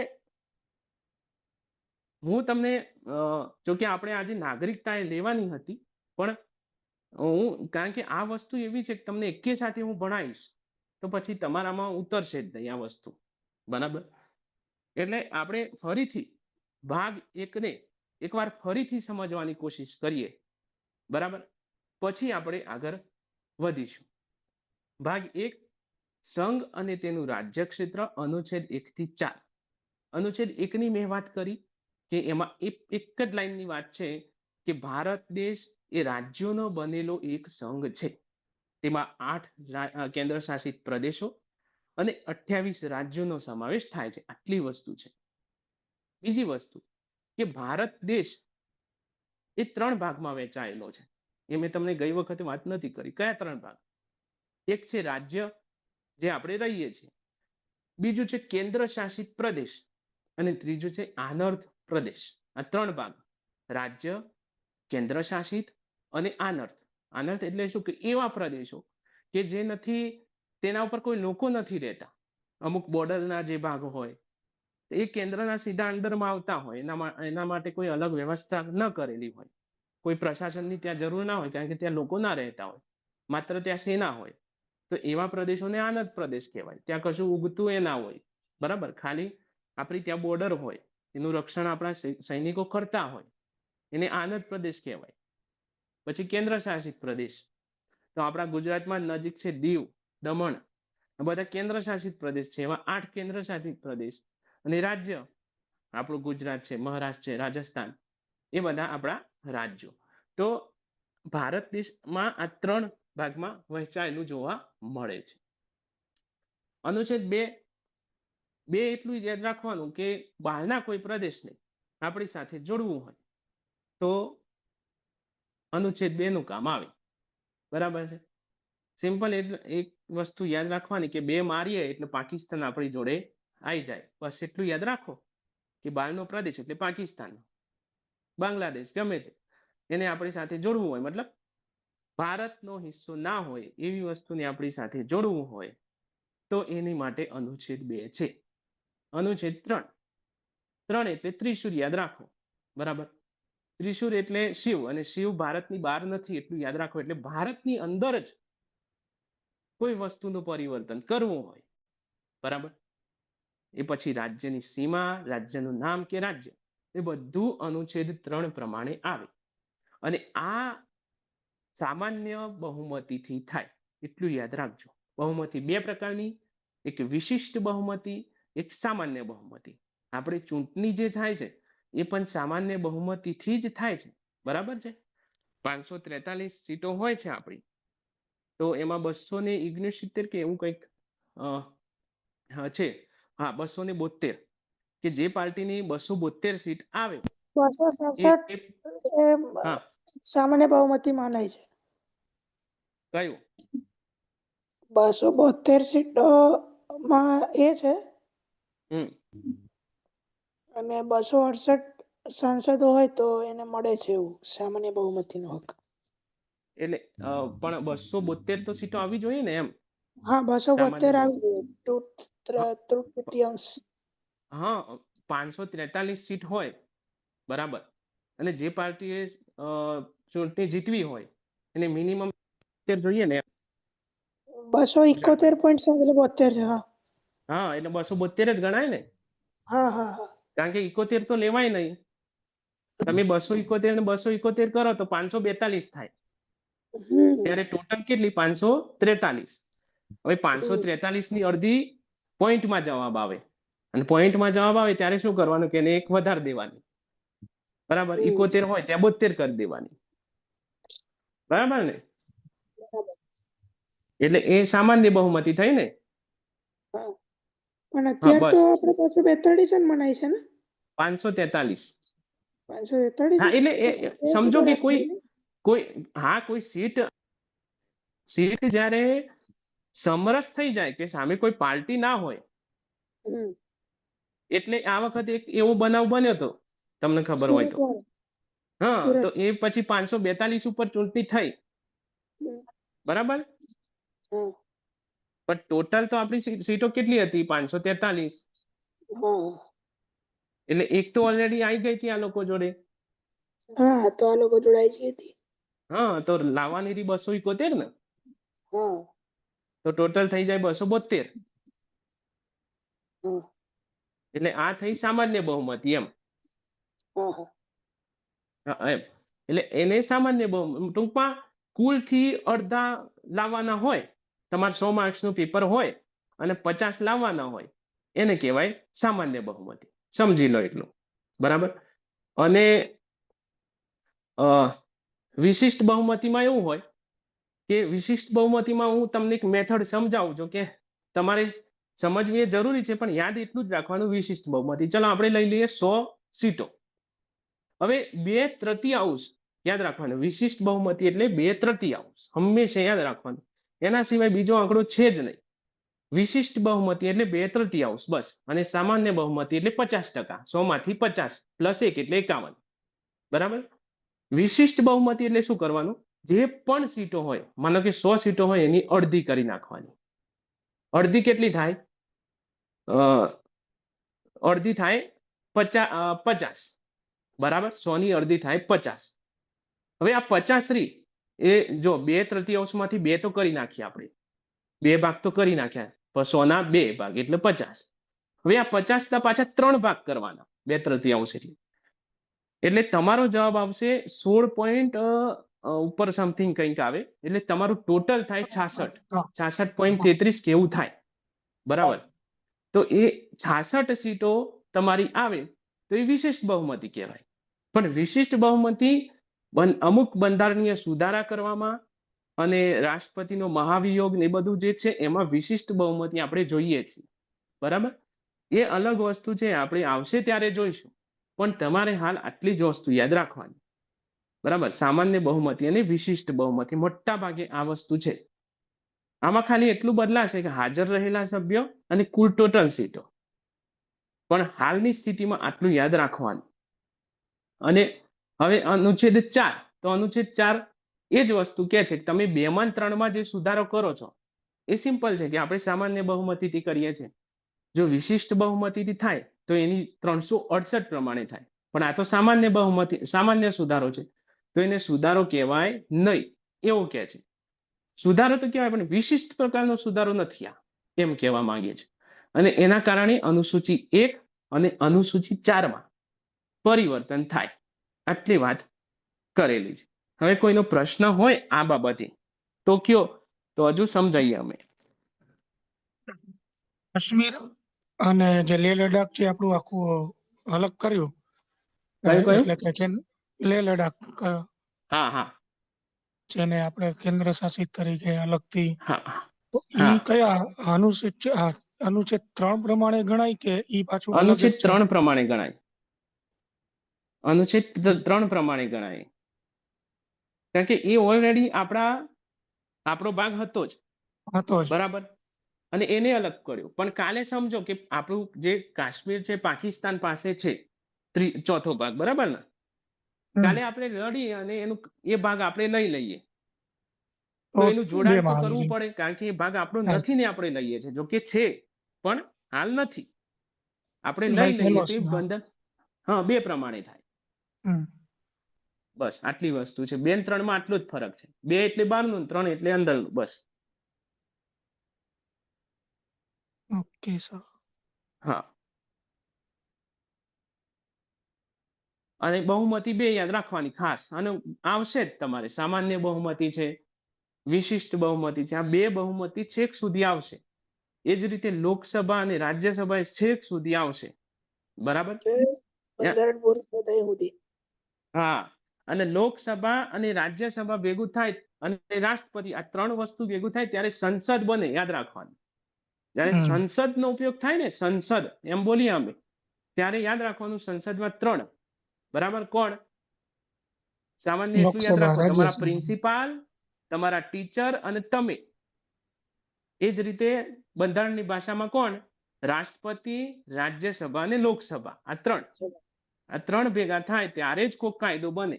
હું તમને જો કે આપણે આજે નાગરિકતા લેવાની હતી, પણ હું કારણ કે આ વસ્તુ એવી છે કે તમને એકે સાથે હું ભણાવીશ તો પછી તમારામાં ઉતરશે જ નહીં આ વસ્તુ. બરાબર? એટલે આપણે ફરીથી ભાગ 1 ને એકવાર ફરીથી સમજવાની કોશિશ કરીએ. બરાબર? પછી આપણે આગળ વધીશું. ભાગ 1, સંઘ અને તેનું રાજ્ય ક્ષેત્ર, અનુચ્છેદ 1 થી 4. અનુચ્છેદ 1 ની મેં વાત કરી કે એમાં એક જ લાઈનની વાત છે કે ભારત દેશ એ રાજ્યોનો બનેલો એક સંઘ છે. તેમાં 8 કેન્દ્ર શાસિત પ્રદેશો અને 28 રાજ્યોનો સમાવેશ થાય છે. આટલી વસ્તુ છે. બીજી વસ્તુ કે ભારત દેશ એ 3 ભાગમાં વહેંચાયેલો છે. એ મેં તમને ગઈ વખતે વાત નથી કરી. કયા 3 ભાગ? એક છે રાજ્ય, જે આપણે રહીએ છીએ. બીજું છે કેન્દ્ર શાસિત પ્રદેશ અને ત્રીજું છે આનર્થ પ્રદેશ. આ 3 ભાગ: રાજ્ય, કેન્દ્ર શાસિત અને આનર્થ. આનર્થ એટલે શું કે એવા પ્રદેશો કે જે નથી, તેના ઉપર કોઈ લોકો નથી રહેતા. અમુક બોર્ડરના જે ભાગ હોય એ કેન્દ્રના સીધા અંડરમાં આવતા હોય, એના માટે કોઈ અલગ વ્યવસ્થા ન કરેલી હોય, કોઈ પ્રશાસનની ત્યાં જરૂર ના હોય, કારણ કે ત્યાં લોકો ના રહેતા હોય, માત્ર ત્યાં સેના હોય. તો એવા પ્રદેશોને આનંદ પ્રદેશ કહેવાય. ત્યાં કશું ઉગતું એ ના હોય. બરાબર? ખાલી આપણી ત્યાં બોર્ડર હોય, એનું રક્ષણ આપણા સૈનિકો કરતા હોય, એને આનંદ પ્રદેશ કહેવાય. પછી કેન્દ્ર શાસિત પ્રદેશ, તો આપણા ગુજરાતમાં નજીક છે દીવ, દમણ, બધા કેન્દ્ર શાસિત પ્રદેશ છે. એવા 8 કેન્દ્ર શાસિત પ્રદેશ. અને રાજ્ય આપણું ગુજરાત છે, મહારાષ્ટ્ર છે, રાજસ્થાન, એ બધા આપણા રાજ્યો. તો ભારત દેશમાં આ 3 ભાગમાં વહેંચાયેલું જોવા મળે છે. અનુચ્છેદ 2 એટલું જ યાદ રાખવાનું કે બહારના કોઈ પ્રદેશને આપણી સાથે જોડવું હોય તો અનુચ્છેદ 2 નું કામ આવે. બરાબર છે? સિમ્પલ એક વસ્તુ યાદ રાખવાની કે 2 મારીએ એટલે પાકિસ્તાન આપણી જોડે આવી જાય. બસ એટલું યાદ રાખો કે બહારનો પ્રદેશ એટલે પાકિસ્તાન, બાંગ્લાદેશ, ગમે તે, એને આપણી સાથે જોડવું હોય, મતલબ ભારતનો હિસ્સો ના હોય એવી વસ્તુને આપણી સાથે જોડવું હોય તો એની માટે અનુચ્છેદ 2 છે. અનુચ્છેદ 3 એટલે ત્રિશુર યાદ રાખો. બરાબર? ત્રિશુર એટલે શિવ, અને શિવ ભારતની બહાર નથી એટલું યાદ રાખો. એટલે ભારતની અંદર જ કોઈ વસ્તુનું પરિવર્તન કરવું હોય, બરાબર, એ પછી રાજ્યની સીમા, રાજ્યનું નામ કે રાજ્ય, એ બધું અનુચ્છેદ 3 પ્રમાણે આવે. અને આ સામાન્ય બહુમતીથી થાય એટલું યાદ રાખજો. બહુમતી 2 પ્રકારની, એક વિશિષ્ટ બહુમતી, એક સામાન્ય બહુમતી. આપણે ચૂંટણી જે થાય છે એ પણ સામાન્ય બહુમતીથી જ થાય છે. બરાબર છે? 543 સીટો હોય છે આપણી, તો એમાં 269 કે એવું કંઈક છે, હા 272, કે જે પાર્ટીની 272 સીટ આવે 267 હા સામાન્ય બહુમતી માનાય છે. કયું? 272 સીટો માં એ છે, અને 268 સાંસદો હોય તો એને મળે છે એવું સામાન્ય બહુમતીનો હક. એટલે પણ 272 તો સીટો આવી જોઈએ ને એમ. હા, 272 સામાન્ય આવી જોઈએ, તૃતીયાંશ. હા, 543 સીટ હોય, બરાબર, અને જે પાર્ટીએ ચૂંટણી જીતવી હોય એને મિનિમમ જોઈએ ને. 271.72 છે. હા, એટલે 272 જ ગણાય ને. હા હા હા, કારણ કે 71 તો લેવાય નહીં. તમે 271 ને 271 કરો તો 542 થાય. ત્યારે ટોટલ કેટલી? 543. હવે 543 ની અડધી પોઈન્ટમાં જવાબ આવે, અને પોઈન્ટમાં જવાબ આવે ત્યારે શું કરવાનું કે એને 1 વધારે દેવાની. બરાબર? 71 હોય ત્યાં 72 કરી દેવાની. બરાબર ને? એટલે એ સામાન્ય બહુમતી થઈ ને. પણ હા અત્યારે તો બસ આપણે 542 જ મનાય છે ને? 543. 543 હા જ? એટલે તો એ 2 સમજો સીટો કે રાખી દઈએ. કોઈ કોઈ સીટ જ્યારે સમરસ થઈ જાય કે સામે કોઈ પાર્ટી ના હોય, હમ. એટલે આ વખતે એક એવો બનાવ બન્યો હતો, તમને ખબર હોય સુરત તો. વાળો. હા તો સુરત. એ પછી 542 ઉપર ચૂંટણી થઈ, હમ. બરાબર. હા. પણ ટોટલ તો આપણી સીટો કેટલી હતી? 543. હા. એટલે એક તો ઓલરેડી આવી ગઈ હતી આ લોકો જોડે. હા તો આ લોકો જોડાઈ જ હતી. હા તો લાવવાની હતી 271 ને, હા. તો ટોટલ થઈ જાય 272. હા. એટલે આ થઈ સામાન્ય બહુમતી એમ. હા. હા. એમ એટલે એને સામાન્ય ટૂંકમાં કુલ થી અડધા લાવવાના હોય, તમારે 100 માર્ક્સનું પેપર હોય અને 50 લાવવાના હોય, એને કહેવાય સામાન્ય બહુમતી. સમજી લો એટલું, બરાબર. અને વિશિષ્ટ બહુમતીમાં એવું હોય કે વિશિષ્ટ બહુમતીમાં હું તમને એક મેથડ સમજાવું છું કે તમારે સમજવી એ જરૂરી છે, પણ યાદ એટલું જ રાખવાનું વિશિષ્ટ બહુમતી. ચલો આપણે લઈ લઈએ 100 સીટો. હવે 2/3 યાદ રાખવાનું. વિશિષ્ટ બહુમતી એટલે 2/3 હંમેશા યાદ રાખવાનું. એના સિવાય બીજો આંકડો છે જ નહીં. વિશિષ્ટ બહુમતી એટલે 2/3 બસ. અને સામાન્ય બહુમતી એટલે 50%. 100 માંથી 50 પ્લસ 1 એટલે 51. બરાબર. વિશિષ્ટ બહુમતી એટલે શું કરવાનું? જે પણ સીટો હોય, માનો કે 100 સીટો હોય, એની અડધી કરી નાખવાની. અડધી કેટલી થાય? અડધી થાય 50. બરાબર. 100 ની અડધી થાય 50. હવે આ 50 રહી એ જો 2/3 માંથી 2 તો કરી નાખીએ આપણે, 2 ભાગ તો કરી નાખ્યા, તો 100 ના 2 ભાગ એટલે 50. હવે આ 50 ના પાછા 3 ભાગ કરવાના 2/3 એટલે તમારો જવાબ આવશે 16 ઉપર સમથિંગ કંઈક આવે. એટલે તમારું ટોટલ થાય 66.33 કેવું થાય, બરાબર. તો એ 66 સીટો તમારી આવે તો એ વિશિષ્ટ બહુમતી કહેવાય. પણ વિશિષ્ટ બહુમતી અમુક બંધારણીય સુધારા કરવામાં અને રાષ્ટ્રપતિનો મહાભિયોગ ને બધું જે છે એમાં વિશિષ્ટ બહુમતી આપણે જોઈએ છીએ, બરાબર. એ અલગ વસ્તુ છે, આપણે આવશે ત્યારે જોઈશું. પણ તમારે હાલ આટલી જ વસ્તુ યાદ રાખવાની, બરાબર. સામાન્ય બહુમતી અને વિશિષ્ટ બહુમતી મોટા ભાગે આ વસ્તુ છે. આમાં ખાલી એટલું બદલાશે કે હાજર રહેલા સભ્યો અને કુલ ટોટલ સીટો. પણ હાલની સ્થિતિમાં આટલું યાદ રાખવાનું. અને હવે અનુચ્છેદ 4, તો અનુચ્છેદ 4 એ જ વસ્તુ કે છે કે તમે 2 માં 3 માં જે સુધારો કરો છો એ સિમ્પલ છે કે આપણે સામાન્ય બહુમતીથી કરીએ છીએ. જો વિશિષ્ટ બહુમતીથી થાય તો એની 368 પ્રમાણે થાય. પણ આ તો સામાન્ય બહુમતી, સામાન્ય સુધારો છે, તો એને સુધારો કહેવાય નહીં, એવું કે છે. સુધારો તો કહેવાય પણ વિશિષ્ટ પ્રકારનો સુધારો નથી આ, એમ કહેવા માંગે છે. અને એના કારણે અનુસૂચિ 1 અને અનુસૂચિ 4માં પરિવર્તન થાય. આટલી વાત કરેલી છે. હવે કોઈનો પ્રશ્ન હોય આ બાબતે તો કયો, તો હજુ સમજાઈએ અમે. કાશ્મીર અને જે લેહ લદ્દાખ છે આપણું આખું અલગ કર્યું, કયું કયું? એટલે કે લેહ લદ્દાખ હા હા જેને આપણે કેન્દ્ર શાસિત તરીકે અલગથી, હા તો હા. ઈ કયા અનુચ્છેદ 3 પ્રમાણે ગણાય કે ઈ પાછું અલગ જ અનુચ્છેદ છે? 3 પ્રમાણે ગણાય. અનુચ્છેદ 3 પ્રમાણે ગણાય. કારણ કે એ ઓલરેડી આપણો ભાગ હતો જ, હતો જ. બરાબર. અને એને અલગ કર્યો. પણ કાલે સમજો કે આપણું જે કાશ્મીર છે પાકિસ્તાન પાસે છે, ચોથો ભાગ, બરાબર ને. કાલે આપણે લડી અને એનું એ ભાગ આપણે લઈ લઈએ તો એનું બે જોડાણ તો માં આવી કરવું જાય. પડે, કારણ કે એ ભાગ આપણો હા, નથી ને આપણે લઈએ છીએ. જો કે છે પણ હાલ નથી. આપણે લઈ લઈએ લખેલો તો છે. એ હા. બંધન, હા, 2 પ્રમાણે થાય. હમ. બસ આટલી વસ્તુ છે. 2 ને 3 માં આટલો જ ફરક છે. 2 એટલે બહારનું, 3 એટલે અંદરનું, બસ. Okay sir. હા. અને બહુમતી 2 યાદ રાખવાની ખાસ, અને આવશે જ તમારે. સામાન્ય બહુમતી છે, વિશિષ્ટ બહુમતી છે. આ 2 બહુમતી છેક સુધી આવશે. એ જ રીતે લોકસભા અને રાજ્યસભા છેક સુધી આવશે, બરાબર. બંધારણ પૂરું થાય ત્યાં સુધી. હા. અને લોકસભા અને રાજ્યસભા ભેગું થાય અને રાષ્ટ્રપતિ, આ 3 વસ્તુ ભેગું થાય ત્યારે સંસદ બને, યાદ રાખવાનું. જ્યારે હમ. સંસદનો ઉપયોગ થાય ને, સંસદ એમ બોલીએ અમે, ત્યારે યાદ રાખવાનું સંસદમાં 3, બરાબર? કોણ? સામાન્ય એટલું યાદ લોકસભા, રાખો, તમારા રાજ્યસભા. પ્રિન્સિપાલ, તમારા ટીચર અને તમે. એ જ રીતે બંધારણની ભાષામાં કોણ? રાષ્ટ્રપતિ, રાજ્યસભા અને લોકસભા. આ 3 ભેગા થાય ત્યારે જ કોઈ કાયદો બને,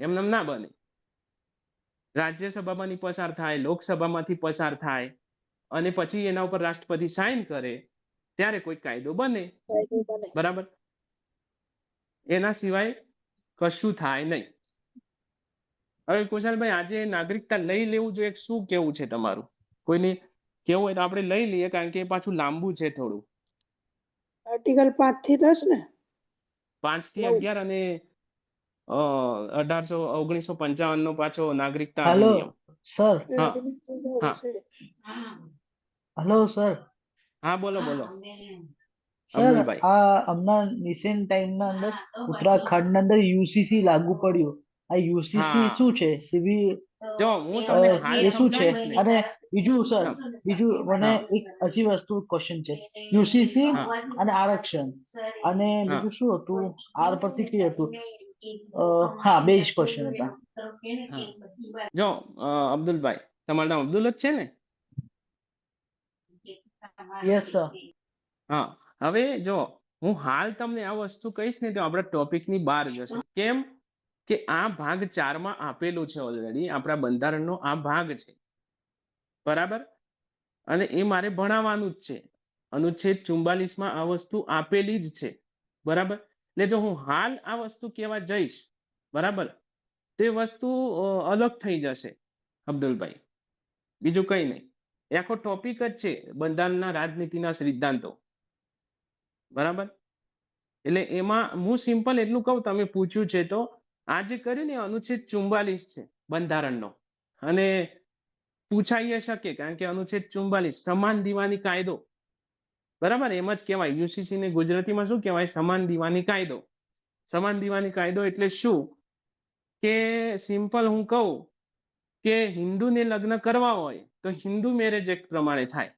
એમને ના બને. રાજ્યસભામાંથી પસાર થાય, લોકસભામાંથી પસાર થાય અને પછી એના ઉપર રાષ્ટ્રપતિ સાઇન કરે ત્યારે કોઈ કાયદો બને, કાયદો બને. બરાબર? એના સિવાય કશું થાય નહીં. હવે કુશાલભાઈ, આજે નાગરિકતા લઈ લેવું જોઈએ, શું કેવું છે તમારું? કોઈને કેવું હોય તો આપણે લઈ લઈએ, કારણ કે એ પાછું લાંબુ છે થોડું. આર્ટિકલ 5 થી 10 ને 5 થી 9. 11 અને 1955 નો પાછો નાગરિકતા हेलो અધિનિયમ. सर એ હા અધિનિયમ તો બહુ હા છે. हेलो सर હા, બોલો બોલો સર અબ્દુલભાઈ. આ હમણાં રિસેન્ટ ટાઈમના અંદર ઉત્તરાખંડના અંદર યુસીસી લાગુ પડ્યું. આ યુસીસી હા, શું છે? સિવિલ જો હું તમને હાલ એ શું છે? સમજાવીશ ને. અને બીજું સર, હા બીજું મને હા એક હજી વસ્તુ ક્વેશ્ચન છે. યુસીસી હા અને આરક્ષણ અને હા બીજું શું હતું? આર પરથી કઈ હતું? હા, બે જ ક્વેશ્ચન હતા. હા. જો અબ્દુલભાઈ, તમારું નામ અબ્દુલ જ છે ને? Yes sir. હા. હવે જો હું હાલ તમને આ વસ્તુ કહીશ ને તો આપણા ટોપિકની બહાર જશે. કેમ કે આ ભાગ 4 આપેલું છે ઓલરેડી, આપણા બંધારણનો આ ભાગ છે, બરાબર? અને એ મારે ભણાવવાનું જ છે. અનુચ્છેદ 44 આ વસ્તુ આપેલી જ છે, બરાબર? એટલે જો હું હાલ આ વસ્તુ કહેવા જઈશ, બરાબર, તે વસ્તુ અલગ થઈ જશે અબ્દુલભાઈ, બીજું કંઈ નહીં. એ આખો ટોપિક જ છે બંધારણના રાજનીતિના સિદ્ધાંતો, બરાબર? એટલે એમાં હું સિમ્પલ એટલું કહું, તમે પૂછ્યું છે તો આ જે કર્યું ને અનુચ્છેદ 44 છે બંધારણનો, અને પૂછાઈ શકે કારણ કે અનુચ્છેદ 44 સમાન દીવાની કાયદો, બરાબર? એમ જ કહેવાય. યુસીસી ને ગુજરાતીમાં શું કહેવાય? સમાન દીવાની કાયદો. સમાન દીવાની કાયદો એટલે શું? કે સિમ્પલ હું કહું કે હિન્દુને લગ્ન કરવા હોય તો હિન્દુ મેરેજ એક્ટ પ્રમાણે થાય,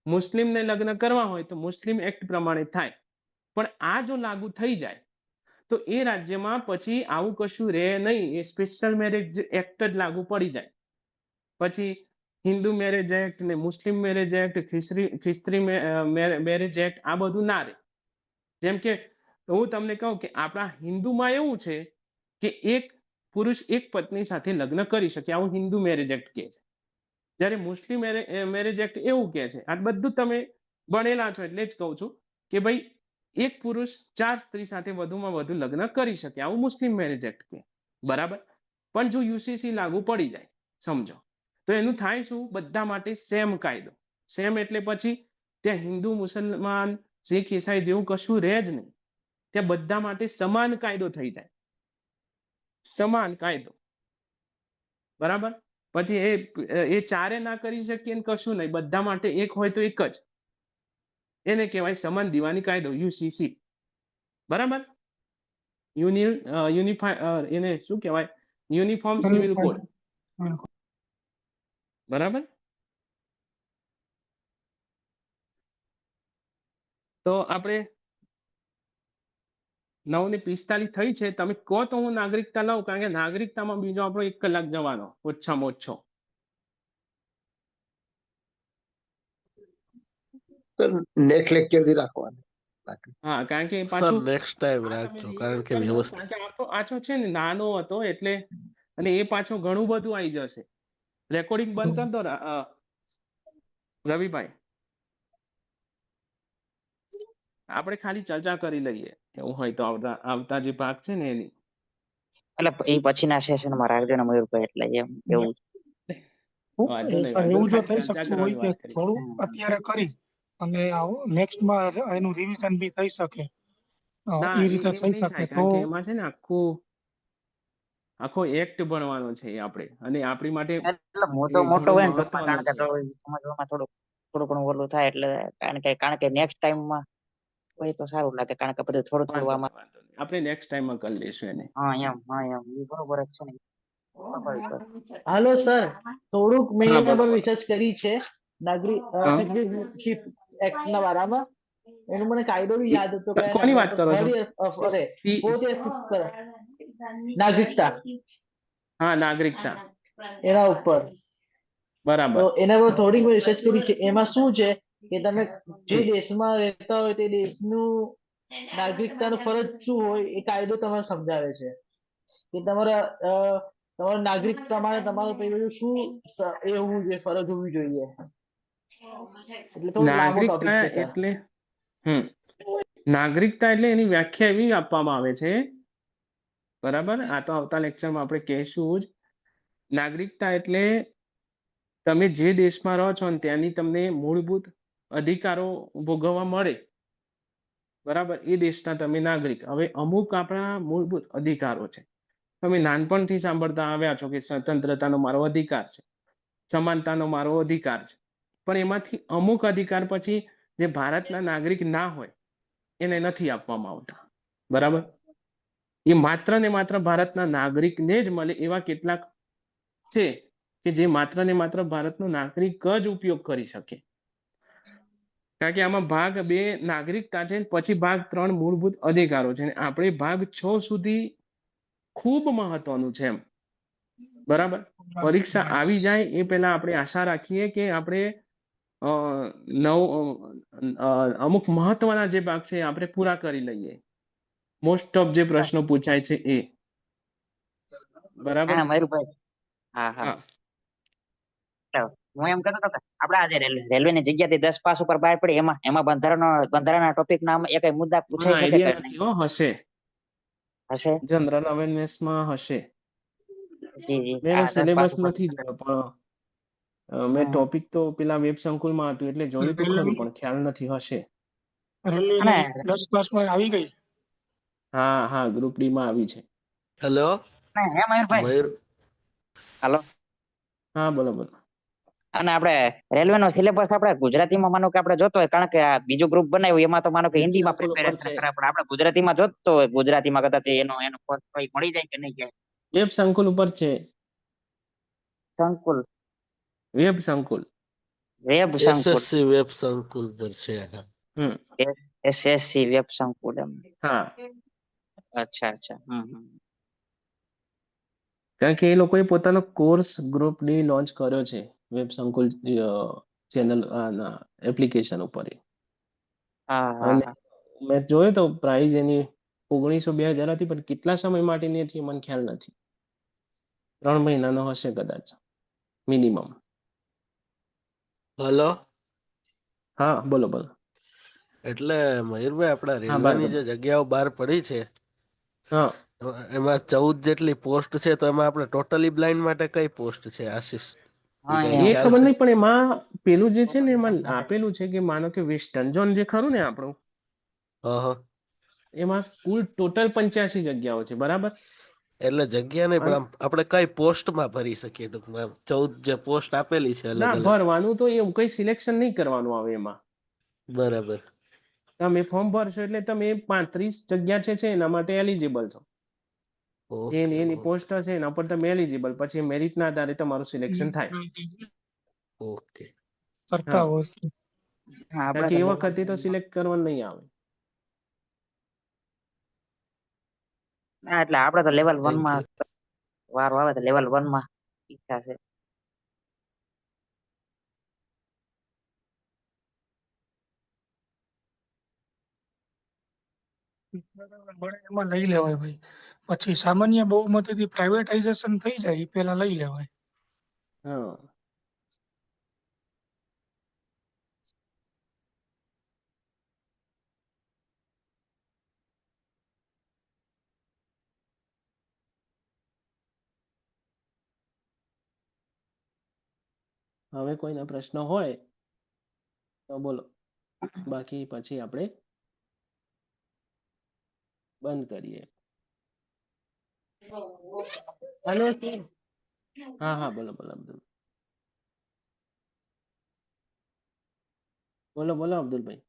મુસ્લિમને લગ્ન કરવા હોય તો મુસ્લિમ એક્ટ પ્રમાણે થાય. પણ આ જો લાગુ થઈ જાય તો એ રાજ્યમાં પછી આવું કશું રહે નહીં, એ સ્પેશિયલ મેરેજ એક્ટ જ લાગુ પડી જાય. પછી હિન્દુ મેરેજ એક્ટ ને મુસ્લિમ મેરેજ એક્ટ, ખ્રિસ્તી મેરેજ એક્ટ, આ બધું ના રહે. જેમ કે હું તમને કહું કે આપણા હિન્દુમાં એવું છે કે એક પુરુષ એક પત્ની સાથે લગ્ન કરી શકે, આવું હિન્દુ મેરેજ એક્ટ કહે છે. જ્યારે મુસ્લિમ મેરેજ એક્ટ એવું કહે છે. આ બધું તમે ભણેલા છો એટલે જ કહું છું કે ભાઈ એક પુરુષ 4 સ્ત્રી સાથે વધુમાં વધુ લગ્ન કરી શકે, આવું મુસ્લિમ મેરેજ એક્ટ કહે, બરાબર? પણ જો યુસીસી લાગુ પડી જાય, સમજો, તો એનું થાય શું? બધા માટે સેમ કાયદો. સેમ એટલે પછી ત્યાં હિન્દુ, મુસલમાન, શીખ, ઈસાઈ જેવું કશું રહે જ નહીં. ત્યાં બધા માટે સમાન કાયદો થઈ જાય, સમાન કાયદો, બરાબર? પછી એ ચારે ના કરી શકીએ ને કશું નહીં, બધા માટે એક હોય તો એક જ. એને કહેવાય સમાન દીવાની કાયદો, યુસીસી, બરાબર? એને શું કહેવાય? યુનિફોર્મ સિવિલ કોડ, બરાબર? તો આપણે 9:45 થઈ છે. તમે કહો તો હું નાગરિકતા લઉં, કારણ કે નાગરિકતામાં બીજો આપણો 1 કલાક જવાનો ઓછામાં ઓછો. નેક્સ્ટ લેક્ચર થી રાખવાનું. હા, કારણ કે સર પાછું નેક્સ્ટ ટાઈમ આ તમે રાખજો, review કારણ કે કરી લો, વ્યવસ્થિત. કારણ કે આપણો આછો છે ને નાનો હતો એટલે, અને એ પાછો ઘણું બધું આવી જશે. રેકોર્ડિંગ બંધ કર દો રવિભાઈ, આપણે ખાલી ચર્ચા કરી લઈએ એવું હોય તો આવતા જે ભાગ છે ને એની. એટલે એ પછીના સેશનમાં રાખજો ને મયુરભાઈ, એટલે એમ એવું. વાંધો નહીં, સર વાંધો એવું નહીં, જો ખાલી થઈ ચર્ચા શકતું હોય કરવાની કે વાત કરી. થોડું અત્યારે કરી અને નેક્સ્ટમાં એનું રિવિઝન બી થઈ શકે, ના, એ રીતે એમ થઈ નહીં શકે થાય, તો કારણ કે એમાં છે ને આખો એક્ટ ભણવાનો છે એ આપણે, અને આપણી માટે એટલે મોટો એ મોટો ઘણો હોય ને ટૂંકમાં, મહત્વનો કારણ કે છે. તો સમજવામાં થોડું થોડું ઘણું ઓલું થાય, એટલે કારણ કે નેક્સ્ટ ટાઈમમાં હોય તો સારું લાગે, કારણ કે બધું થોડું થોડું વાંધો આમાં. નહીં, વાંધો નહીં, આપણે નેક્સ્ટ ટાઈમમાં કરી લઈશું એને. હા એમ એ બરોબર જ છે ને. હાલો સર, થોડુંક મેં હા, એના બોલો પર બોલો. રિસર્ચ કરી છે. હા. સિટીઝનશીપ એક્ટ ના બારામાં એનો મને કાયદો બી યાદ હતો કે કોની વાત કરો છો? નાગરિકતા હા, નાગરિકતા. એના ઉપર બરાબર. તો એના પર થોડીક રિસર્ચ કરી છે. એમાં શું છે કે તમે જે દેશમાં રહેતા હોય તે દેશનું નાગરિકતાનું ફરજ શું હોય એ કાયદો તમને સમજાવે છે કે તમારા નાગરિક પ્રમાણે તમારું પેલું શું એ હોવું જોઈએ, ફરજ હોવી જોઈએ. એટલે થોડો લાંબો ટોપિક નાગરિકતા છે સર. એટલે નાગરિકતા એટલે એની વ્યાખ્યા એવી આપવામાં આવે છે, બરાબર. આ તો આવતા લેક્ચરમાં આપણે કહેશું જ. નાગરિકતા એટલે તમે જે દેશમાં રહો છો ને ત્યાંની તમને મૂળભૂત અધિકારો ભોગવવા મળે, બરાબર. એ દેશના તમે નાગરિક. હવે અમુક આપણા મૂળભૂત અધિકારો છે. તમે નાનપણથી સાંભળતા આવ્યા છો કે સ્વતંત્રતાનો મારો અધિકાર છે, સમાનતાનો મારો અધિકાર છે. પણ એમાંથી અમુક અધિકાર પછી જે ભારતના નાગરિક ના હોય એને નથી આપવામાં આવતા, બરાબર. એ માત્ર ને માત્ર ભારતના નાગરિકને જ મળે એવા કેટલાક છે કે જે માત્ર ને માત્ર ભારતનો નાગરિક જ ઉપયોગ કરી શકે. કારણ કે આમાં ભાગ 2 નાગરિકતા છે, પછી ભાગ 3 મૂળભૂત અધિકારો છે. આપણે ભાગ 6 સુધી ખૂબ મહત્વનું છે એમ, બરાબર. પરીક્ષા આવી જાય એ પહેલા આપણે આશા રાખીએ કે આપણે અમુક મહત્વના જે ભાગ છે આપણે પૂરા કરી લઈએ. મોસ્ટ ઓફ જે પ્રશ્નો પૂછાય છે એ, બરાબર. હા મયુરભાઈ. હા હા. હા, હું એમ કહેતો હતો કે આપણે આજે રેલવેની જગ્યાથી 10 પાસ ઉપર બહાર પડી એમાં બંધારણના ટોપિક ના એક મુદ્દા મને પૂછાઈ શકે કે આઈડિયા નહીં? નથી. હશે, હશે. જનરલ અવેરનેસમાં હશે. જી જી. મેં એનો આ 10 પાસ સિલેબસ ઉપર. નથી જોયો, પણ મેં હમ. ટોપિક તો પેલા વેબ સંકુલમાં હતું એટલે જોયું તો ખરું, પણ ખ્યાલ નથી. હશે. રેલવેની અને 10 પાસમાં આવી ગઈ. હા હા, ગ્રુપ ડી માં આવી છે. હેલો હે મયુરભાઈ. મયુર. હાલો. હા, બોલો બોલો. અને આપણે રેલવેનો સિલેબસ આપણે ગુજરાતીમાં માનો કે આપણે જોતો હોય, કારણ કે આ બીજું ગ્રુપ બનાવ્યું એમાં તો માનો કે વેબ હિન્દીમાં સંકુલ ઉપર પ્રિપેરેશન છે. કરે, પણ આપણે ગુજરાતીમાં જોતો હોય, ગુજરાતીમાં કદાચ એનો કોર્સ કોઈ મળી જાય કે નહીં જાય. વેબ સંકુલ ઉપર છે. સંકુલ. વેબ સંકુલ. વેબ સંકુલ. એસએસસી વેબ સંકુલ પર છે. હમ. એસએસસી વેબ સંકુલ એમ. હા, અચ્છા અચ્છા. કારણ કે એ લોકોએ પોતાનો કોર્સ ગ્રુપ ડી લોન્ચ કર્યો છે વેબ સંકુલ ચેનલ એપ્લિકેશન ઉપર. હા હા અને હા. મેં જોયો તો પ્રાઇસ એની 1900-2000 હતી, પણ કેટલા સમય માટેની હતી મને ખ્યાલ નથી. 3 મહિનાનો હશે કદાચ મિનિમમ. હલો. હા, બોલો બોલો. એટલે મયુરભાઈ, આપણા હા, બાર રેલવેની તમે. જે જગ્યાઓ બહાર પડી છે હા, એમાં 14 જેટલી પોસ્ટ છે, તો એમાં આપણે ટોટલી બ્લાઇન્ડ માટે કઈ પોસ્ટ છે, આશીષ? એ હા કઈ એ ખ્યાલ ખબર છે? નહીં, પણ એમાં પેલું જે છે ને એમાં આપેલું છે કે માનો કે વેસ્ટર્ન ઝોન જે ખરું ને આપણું, હા. એમાં કુલ ટોટલ 85 જગ્યાઓ છે, બરાબર. એટલે જગ્યા નહીં, પણ અન- આમ આપણે કઈ પોસ્ટમાં ભરી શકીએ ટૂંકમાં, એમ 14 જે પોસ્ટ આપેલી છે અલગ ના, અલગ. ભરવાનું તો એવું કઈ સિલેક્શન નહીં કરવાનું આવે એમાં. બરાબર. તમે ફોર્મ ભરશો એટલે તમે 35 જગ્યા છે એના માટે એલિજિબલ છો. ઓકે એની ઓકે પોસ્ટ હશે એના પર તમે એલિજિબલ, પછી મેરિટના આધારે તમારું સિલેક્શન થાય. ઓકે. કરતા હા, હોશ. હા. કારણ આપણે કે તો એ લેવલ વખતે તો સિલેક્ટ કરવાનું નહીં આવે. ના, એટલે આપણે તો લેવલ 1 થેન્ક માં યુ. વારો આવે તો લેવલ 1 માં ઈચ્છા છે. મળે એમાં લઈ લેવાય ભાઈ. પછી સામાન્ય બહુમતીથી પ્રાઇવેટાઇઝેશન થઈ જાય એ પેલા લઈ લેવાય. હા, હવે કોઈના પ્રશ્ન હોય તો બોલો, બાકી પછી આપણે બંધ કરીએ. હલો. હા હા, બોલો બોલો અબ્દુલ. બોલો બોલો અબ્દુલભાઈ.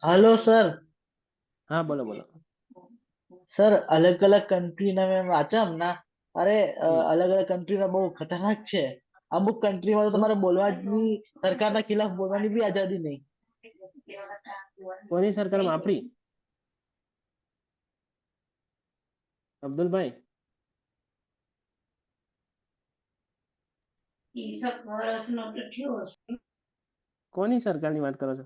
Hello sir. હા બોલો બોલો. સર અલગ અલગ કન્ટ્રીના મેં વાંચ્યા હમણાં. અરે હમ. અલગ અલગ કન્ટ્રીના બહુ ખતરનાક છે. અમુક કન્ટ્રીમાં તો શું? તમારે બોલવાની, સરકારના ખિલાફ બોલવાની બી આઝાદી નહીં. કોની સરકારમાં? આપણી? અબ્દુલભાઈ કોની સરકારની વાત કરો છો?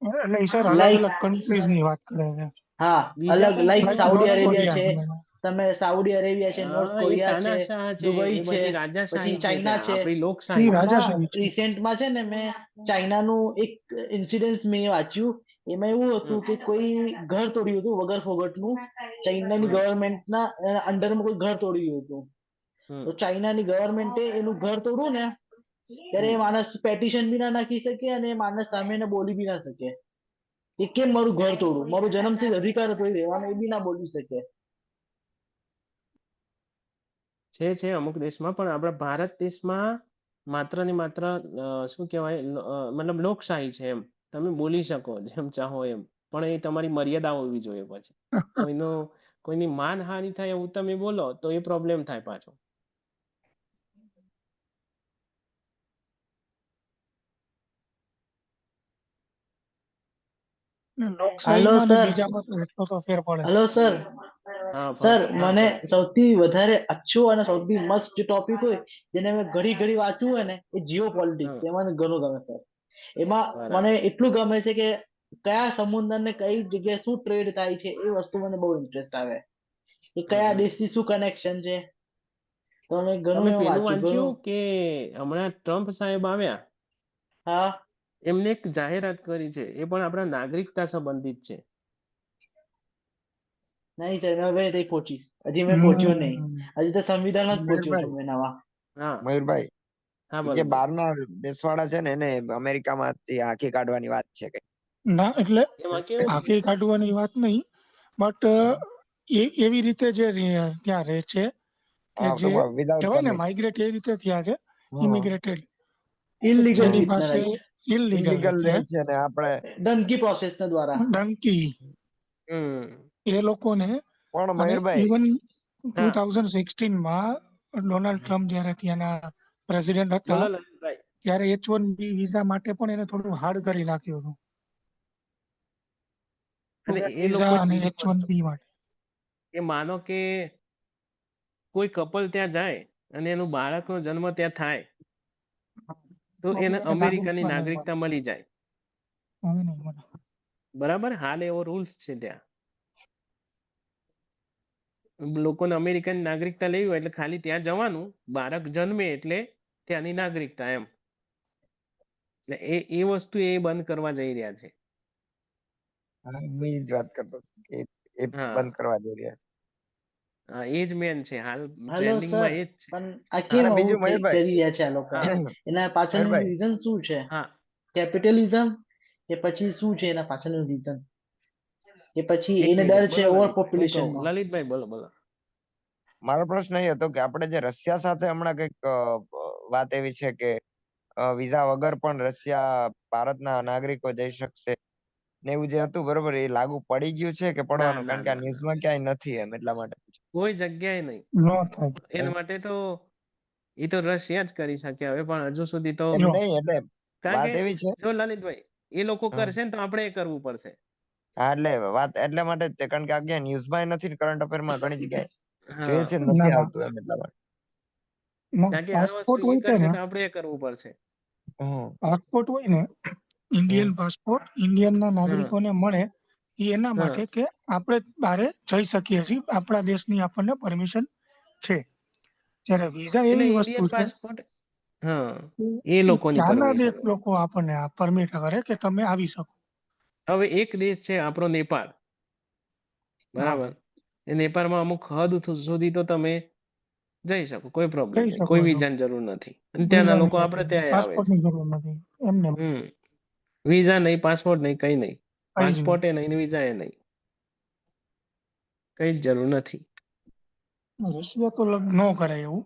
એટલે ઈ સર અલગ Like- અલગ કન્ટ્રીઝ ની વાત કરે છે. હા, બીજા અલગ like country Saudi north Arabia છે. કોરિયા તમે સાઉદી અરેબિયા છે, નોર્થ હા, એ કોરિયા છે, તાનાશાહ છે, દુબઈ એ છે, બધી રાજાશાહી પછી છે ચાઇના ત્યાં. છે. આપણી ઈ લોકશાહી છે. રાજાશાહી છે. રિસેન્ટમાં છે ને મેં ચાઇનાનું એક ઇન્સિડન્ટ મેં વાંચ્યું. એમાં એવું હતું કે કોઈ ઘર તોડ્યું હતું વગર ફોગટનું. ચાઇનાની હમ. ગવર્મેન્ટના અંડરમાં કોઈ ઘર તોડ્યું હતું. હમ. તો ચાઇનાની ગવર્મેન્ટે એનું ઘર તોડવું ને ત્યારે એ માણસ પેટિશન બી ના નાખી શકે અને એ માણસ સામે એને બોલી બી ના શકે કે કેમ મારું ઘર તોડવું, મારું જન્મથી જ અધિકાર હતો એ રહેવાનો, એ બી ના બોલી શકે. છે અમુક દેશમાં, પણ આપણા ભારત દેશમાં માત્ર ને માત્ર શું કહેવાય, મતલબ લોકશાહી છે એમ. તમે બોલી શકો જેમ ચાહો એમ, પણ એ તમારી મર્યાદા હોવી જોઈએ. પછી કોઈની માનહાનિ થાય એવું તમે બોલો તો એ પ્રોબ્લેમ થાય પાછો. લોકશાહીમાં ને સર. બીજામાં તો એટલો તો ફેર પડે. Hello sir. હા સર હા મને સૌથી વધારે અચ્છું અને સૌથી મસ્ત જે ટોપિક હોય જેને મેં ઘડી ઘડી વાંચવું હોય ને એ જીઓ પોલિટિક્સ. હા, એમાં મને ઘણું ગમે સર. એમાં બરાબર. મને એટલું ગમે છે કે કયા સમુદ્ર ને કઈ જગ્યાએ શું ટ્રેડ થાય છે એ વસ્તુ મને બહુ ઇન્ટરેસ્ટ આવે. કે કયા દેશથી શું કનેક્શન છે. તો મેં ઘણું તમે એવું પેલું વાંચ્યું ઘણું. વાંચ્યું કે હમણાં ટ્રમ્પ સાહેબ આવ્યા, હા. એમને એક જાહેરાત કરી છે, એ પણ આપણા નાગરિકતા સંબંધિત છે. નહીં સર, મેં હવે તઈ પહોંચીશ. હજી મેં પહોંચ્યો નહીં. હમ. હજી તો સંવિધાન જ પહોંચ્યો છું મયુરભાઈ મેં નવા. હા મયુરભાઈ હા ઈ બોલો જે બોલો. બહારના દેશવાળા છે ને એને અમેરિકામાંથી હાંકી કાઢવાની વાત છે કઈ. ના એટલે એમાં કેવું છે? હાંકી કાઢવાની વાત નહીં, બટ એ એવી રીતે જે ત્યાં રહે છે કે જે વિધાઉટ કહેવાય ને પરમિટ. માઇગ્રેટ એ રીતે થયા છે, ઇમિગ્રેટેડ ઇલીગલ જેની રીતના પાસે ઇલીગલ ઇલીગલ છે, રહે છે ને આપણે ધમકી પ્રોસેસના દ્વારા. ધમકી હમ એ લોકોને. પણ અને મયુરભાઈ ઇવન હા 2016માં ડોનાલ્ડ ટ્રમ્પ જ્યારે ત્યાંના પ્રેસિડેન્ટ હતા બોલો લલિતભાઈ. ત્યારે H1B વિઝા માટે પણ એને થોડું હાર્ડ કરી નાખ્યું હતું. અને સ્ટુડન્ટ એ લોકો વિઝા અને બીજી વસ્તુ H1B માટે. કે માનો કે કોઈ કપલ ત્યાં જાય અને એનું બાળકનો જન્મ ત્યાં થાય તો તો એને બી એને અમેરિકાની નહીં મળે. નાગરિકતા મળી જાય. હવે નહીં મળે. બરાબર, હાલ એવો રૂલ્સ છે ત્યાં. લોકોને અમેરિકાની નાગરિકતા લેવી હોય એટલે ખાલી ત્યાં જવાનું, બાળક જન્મે એટલે ત્યાંની નાગરિકતા એમ. એટલે એ વસ્તુ એ બંધ કરવા જઈ રહ્યા છે. હા, હું ઈ જ વાત કરતો હતો કે એ હા બંધ કરવા જઈ રહ્યા છે. હા, એ જ મેન છે હાલ હલો ટ્રેન્ડિંગમાં સર, એ જ છે. પણ આ હા કેમ અને આવું બીજું મયુરભાઈ કરી રહ્યા છે આ લોકો? હા એના પાછળનું મયુરભાઈ રીઝન શું છે? હા કેપિટલિઝમ કે પછી શું છે એના પાછળનું રીઝન? કે પછી એક એને ડર મિનિટ છે બોલો ઓવર લલિતભાઈ, હું કહું. પોપ્યુલેશનનો? લલિતભાઈ બોલો બોલો. મારો પ્રશ્ન એ હતો કે આપણે જે રશિયા સાથે હમણાં કંઈક વાત એવી છે કે વિઝા વગર પણ રશિયા ભારતના નાગરિકો જઈ શકશે ને એવું જે હતું બરોબર, એ લાગુ પડી ગયું છે કે ના પડવાનું? ના કારણ કે આ ના ના, ન્યૂઝમાં ક્યાંય નથી એમ એટલા માટે પૂછ્યું. કોઈ જગ્યાએ નહીં. ન થાય. એના માટે તો એ તો રશિયા જ કરી શકે હવે, પણ હજુ સુધી તો એમ જો નહીં એટલે કારણ કે વાત એવી છે. જો લલિતભાઈ એ લોકો હા કરશે ને તો આપણે એ કરવું પડશે. હા, એટલે વાત એટલા માટે જ તે, કારણ કે આ ક્યાંય ન્યૂઝમાં નથી ને કરંટ અફેરમાં ઘણી જગ્યાએ જોઈએ હા છે ના નથી ના આવતું એમ એટલા માટે. કારણ કે આ વસ્તુ પાસપોર્ટ એ હોય છે કરશે ને, તો આપણે એ કરવું પડશે. હમ પાસપોર્ટ હોય ને, ઇન્ડિયન હમ પાસપોર્ટ ઇન્ડિયનના હમ નાગરિકોને મળે એ એના હમ માટે કે આપણે બહારે જઈ શકીએ છીએ, આપણા દેશની આપણને પરમિશન છે. જ્યારે વિઝા એટલે એવી વસ્તુ ઇન્ડિયન છે પાસપોર્ટ, હા, કે એ એ લોકોની ત્યાંના પરમિશન દેશ હોય. લોકો આપણને આ પરમિટ કરે કે તમે આવી શકો. હવે એક દેશ છે આપણો નેપાળ, હા, બરાબર. એ નેપાળમાં અમુક હદ સુધી તો તમે જઈ શકો, કોઈ પ્રોબ્લેમ જઈ નહીં, શકો કોઈ છો. વિઝાની જરૂર નથી. અને ત્યાંના લોકો વિઝાની આપણે ત્યાં આવે છે. પાસપોર્ટની જરૂર નથી એમને હમ વિઝા નહીં, પાસપોર્ટ નહીં, કઈ નહીં. કઈ જ નહીં. પાસપોર્ટ એ નહીં ને વિઝા એ નહીં, કઈ જ જરૂર નથી. રશિયા તો ન કરે એવું.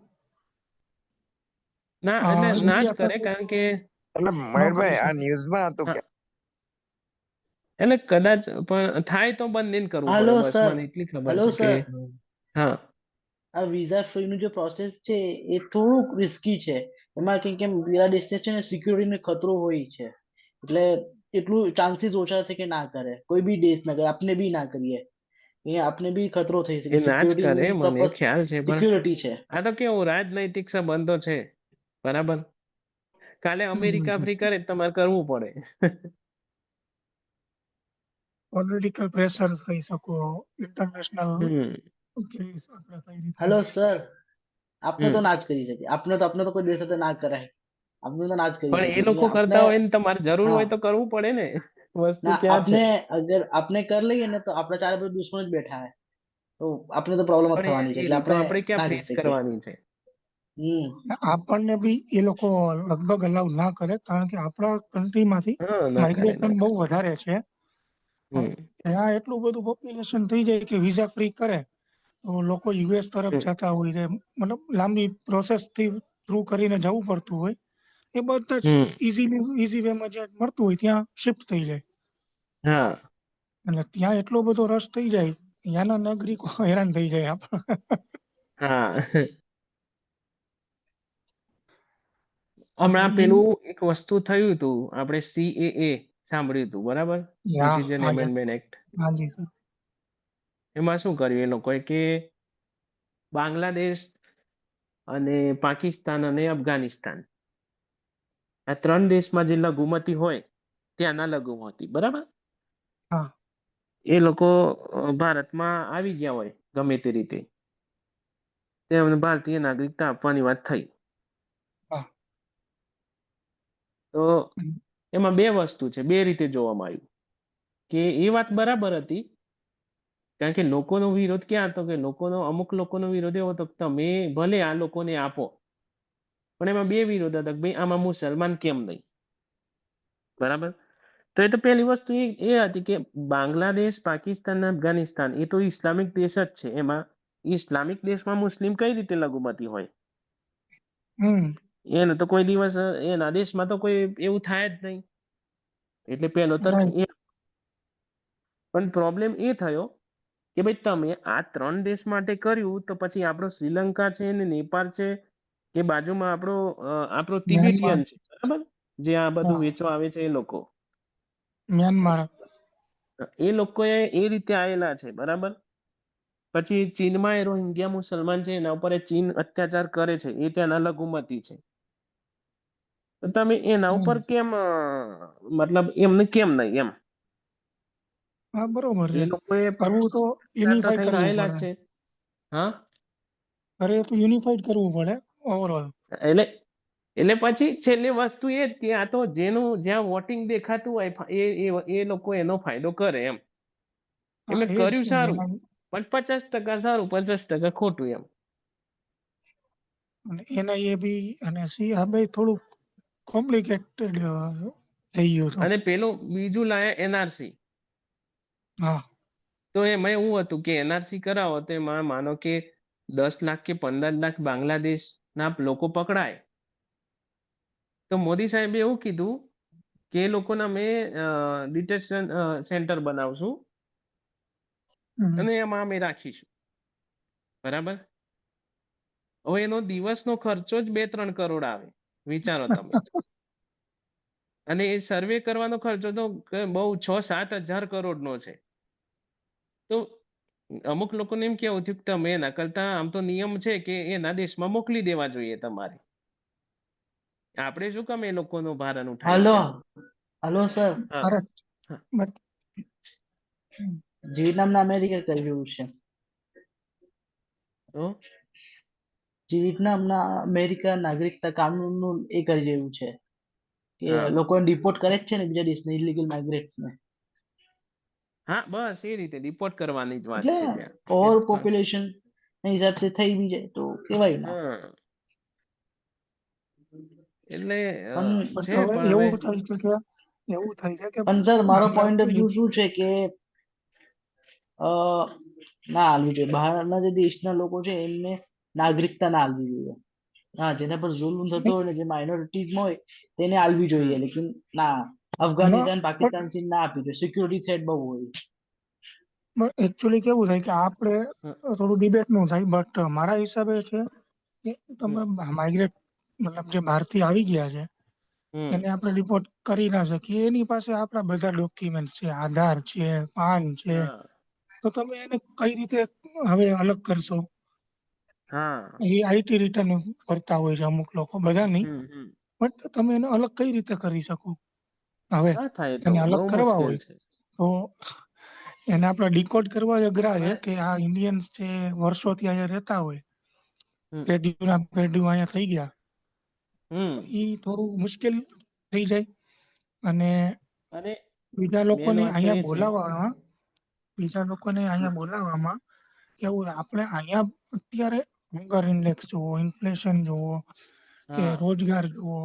ના, એટલે ના જ ઇન્ડિયા કરે સાથે કારણ કે એટલે ન કરી મયુરભાઈ આ શકે. ન્યૂઝમાં હતું હા કે એટલે કદાચ પણ થાય તો બંને કરવું પડે. હલો બસ સર, મને એટલી ખબર હલો છે કે સર, હા આ વિઝા ફ્રી નું જે પ્રોસેસ છે એ થોડુંક રિસ્કી છે. એમાં કેમ પેલા દેશને છે ને સિક્યુરિટીનો ખતરો હોય છે, એટલે એટલું ચાન્સીસ ઓછા છે કે ના કરે, કોઈ બી દેશ ના કરે, આપણે બી ના કરીએ. એ આપણે બી ખતરો થઈ શકે. એ ના જ કરે, સિક્યુરિટી મને ખ્યાલ છે, પણ સિક્યુરિટી છે. આ તો કેવું રાજનૈતિક સંબંધો છે, બરાબર. કાલે અમેરિકા ફ્રી કરે તો તમારે કરવું પડે. પોલિટિકલ પ્રેશર કહી શકો, ઇન્ટરનેશનલ હમ આપણે કઈ રીતે હલો સર, આપણે હમ તો ના જ કરી શકીએ. આપણે તો કોઈ દેશ સાથે ના કરાય. આપણે તો ના જ કરી પણ એ શકીએ. લોકો આપણે કરતા હોય ને તમારે જરૂર હા હોય તો કરવું પડે ને. વસ્તુ ના, ત્યાં છે. અગર આપણે કરી લઈએ ને તો આપણા ચારે બધા દુશ્મન જ બેઠા હે, તો આપણે તો પ્રોબ્લેમ જ પણ થવાની છે. એ એટલે રીતો આપણે આપણે ક્યાં ના કરી ફેસ શકીએ. કરવાની છે. આપણને બી એ લોકો લગભગ અલાઉ ના કરે, કારણ કે આપણા કન્ટ્રીમાંથી હા ના કરે માઇગ્રેશન ના બહુ કરે. વધારે છે. હમ ત્યાં એટલું બધું પોપ્યુલેશન થઈ જાય કે વિઝા ફ્રી કરે તો લોકો યુએસ તરફ હમ જતા હોય છે, મતલબ લાંબી પ્રોસેસથી થ્રુ કરીને જવું પડતું હોય. એ બધા જ હમ ઇઝી વેમાં જે મળતું હોય ત્યાં શિફ્ટ થઈ જાય. હા એટલે ત્યાં એટલો બધો રશ થઈ જાય, ત્યાંના નાગરિકો હેરાન થઈ જાય. હા અને હમણાં પેલું એક વસ્તુ થયું હતું, આપણે CAA સાંભળ્યું હતું, બરાબર, સિટીઝન એમેન્ડમેન્ટ એક્ટ. હાજી એમાં શું કર્યું એ લોકોએ કે બાંગ્લાદેશ અને પાકિસ્તાન અને અફઘાનિસ્તાન, આ 3 દેશમાં જે લઘુમતી હોય ત્યાંના લઘુમતી, બરાબર, હા એ લોકો ભારતમાં આવી ગયા હોય ગમે તે રીતે, તેમને ભારતીય નાગરિકતા આપવાની વાત થઈ. હા તો એમાં બે વસ્તુ છે, બે રીતે જોવામાં આવ્યું કે એ વાત બરાબર હતી, કારણ કે લોકોનો વિરોધ ક્યાં હતો, કે અમુક લોકોનો વિરોધ એવો હતો કે તમે ભલે આ લોકોને આપો, પણ એમાં બે વિરોધ હતા કે ભાઈ આમાં મુસલમાન કેમ નહીં, બરાબર. તો એ તો પહેલી વસ્તુ એ હતી કે બાંગ્લાદેશ, પાકિસ્તાન, અફઘાનિસ્તાન એ તો ઇસ્લામિક દેશ જ છે. એમાં ઇસ્લામિક દેશમાં મુસ્લિમ કઈ રીતે લઘુમતી હોય? એને તો કોઈ દિવસ એના દેશમાં તો કોઈ એવું થાય જ નહીં. એટલે પહેલો તર્ક રાઈટ એ. પણ પ્રોબ્લેમ એ થયો કે ભાઈ તમે આ 3 દેશ માટે કર્યું, તો પછી આપણો શ્રીલંકા છે ને નેપાળ છે, કે બાજુમાં આપણો મ્યાનમાર તિબેટિયન છે, બરાબર, જે આ બધું હા વેચવા આવે છે એ લોકો, મ્યાનમાર એ લોકોએ એ રીતે આવેલા છે, બરાબર. પછી ચીનમાં એ રોહિંગ્યા મુસલમાન છે, એના ઉપર ચીન અત્યાચાર કરે છે, એ ત્યાંના લઘુમતી છે. તો તમે એના ઉપર કેમ મતલબ એમને કેમ નહીં એમ? હા બરોબર એ છે. લોકોએ કરવું તો તો યુનિફાઈડ થઈને કરવું આવેલા જ પડે. છે. હા અરે તો યુનિફાઈડ કરવું પડે ઓવરઓલ. એટલે એટલે પછી છેલ્લી વસ્તુ એ જ કે આ તો જ્યાં વોટિંગ દેખાતું હોય એ લોકો એનો ફાયદો કરે એમ. હા એમને એ જ કર્યું છે. સારું, પણ 50% સારું, 50% ખોટું એમ. અને એના એ બી અને સી આ બે થોડુંક કોમ્પ્લિકેટેડ થઈ ગયું હતું. અને પેલું બીજું લાયા NRC. હા તો એમાં એવું હતું કે NRC કરાવો તો એમાં માનો કે 10 લાખ કે 15 લાખ બાંગ્લાદેશના લોકો પકડાય, તો મોદી સાહેબે એવું કીધું કે એ લોકોના અમે ડિટેન્શન સેન્ટર બનાવશું હમ. અને એમાં અમે રાખીશું, બરાબર. હવે એનો દિવસનો ખર્ચો જ 2-3 કરોડ આવે, વિચારો તમે. અને એ સર્વે કરવાનો ખર્ચો તો બહુ 6-7 હજાર કરોડનો છે. તો અમુક લોકોને એમ કેવું થયું કે તમે એના કરતા આમ તો નિયમ છે કે એના દેશમાં મોકલી દેવા જોઈએ તમારે. આપણે શું કામ એ લોકોનો ભારણ ઉઠાવીએ હલો એમ. હલો સર, હા અરે હા. બટ વિયેતનામના અમેરિકા કરી રહ્યું છે. તો વિયેતનામના અમેરિકા નાગરિકતા કાનૂનનું એ કરી રહ્યું છે કે હા લોકોને ડિપોર્ટ કરે જ છે ને બીજા દેશના ઇલીગલ માઇગ્રેટ્સને. હા બસ એ રીતે રિપોર્ટ કરવાની જ વાત એટલે છે ત્યાં. ઓવર પોપ્યુલેશન ના હિસાબથી થઈ બી જાય તો કેવાય ના. હા એટલે બટ છે હવે પણ હવે એવું થઈ છે કે પણ સર મારો પોઈન્ટ ઓફ બાંગ્લાદેશ વ્યૂ શું છે કે અ ના હાલવું જોઈએ. બહારના જે દેશના લોકો છે એમને નાગરિકતા ના હાલવી જોઈએ. હા, જેના પર જુલ્મ થતો હોય ને જે માઇનોરિટીઝ હોય તેને હાલવી જોઈએ, લેકિન ના અફઘાનિસ્તાન પાકિસ્તાન ચીન ના આપી દે, સિક્યુરિટી થ્રેટ બહુ હોય. એકચ્યુઅલી કેવું થાય કે આપણે હમ. થોડું ડિબેટ નું થાય, બટ મારા હિસાબે છે કે તમે માઇગ્રેટ મતલબ જે બહારથી આવી ગયા છે હમ એને આપણે રિપોર્ટ કરી ના શકીએ. એની પાસે આપણા બધા ડોક્યુમેન્ટ છે, આધાર છે, પાન છે, હા તો તમે એને કઈ રીતે હવે અલગ કરશો? હા એ આઈટી રિટર્ન કરતા હોય છે અમુક લોકો, બધા નહીં, હમ બટ તમે એને અલગ કઈ રીતે કરી શકો? હવે ના થાય તો એને અલગ બહુ કરવા મુશ્કેલ હોય છે. તો એને આપણે ડીકોડ કરવા જ અઘરા છે કે આ ઇન્ડિયન્સ જે વર્ષોથી અહીંયા રહેતા હોય, હમ પેઢીઓના પેઢીઓ અહીંયા થઈ ગયા, હમ તો એ થોડું મુશ્કેલ થઈ જાય. અને અને બીજા મેન લોકોને વાત તો અહીંયા એ છે. બોલાવવામાં કેવું આપણે અહીંયા અત્યારે હંગર ઇન્ડેક્સ જુઓ, ઇન્ફ્લેશન જુઓ કે હા રોજગાર જુઓ,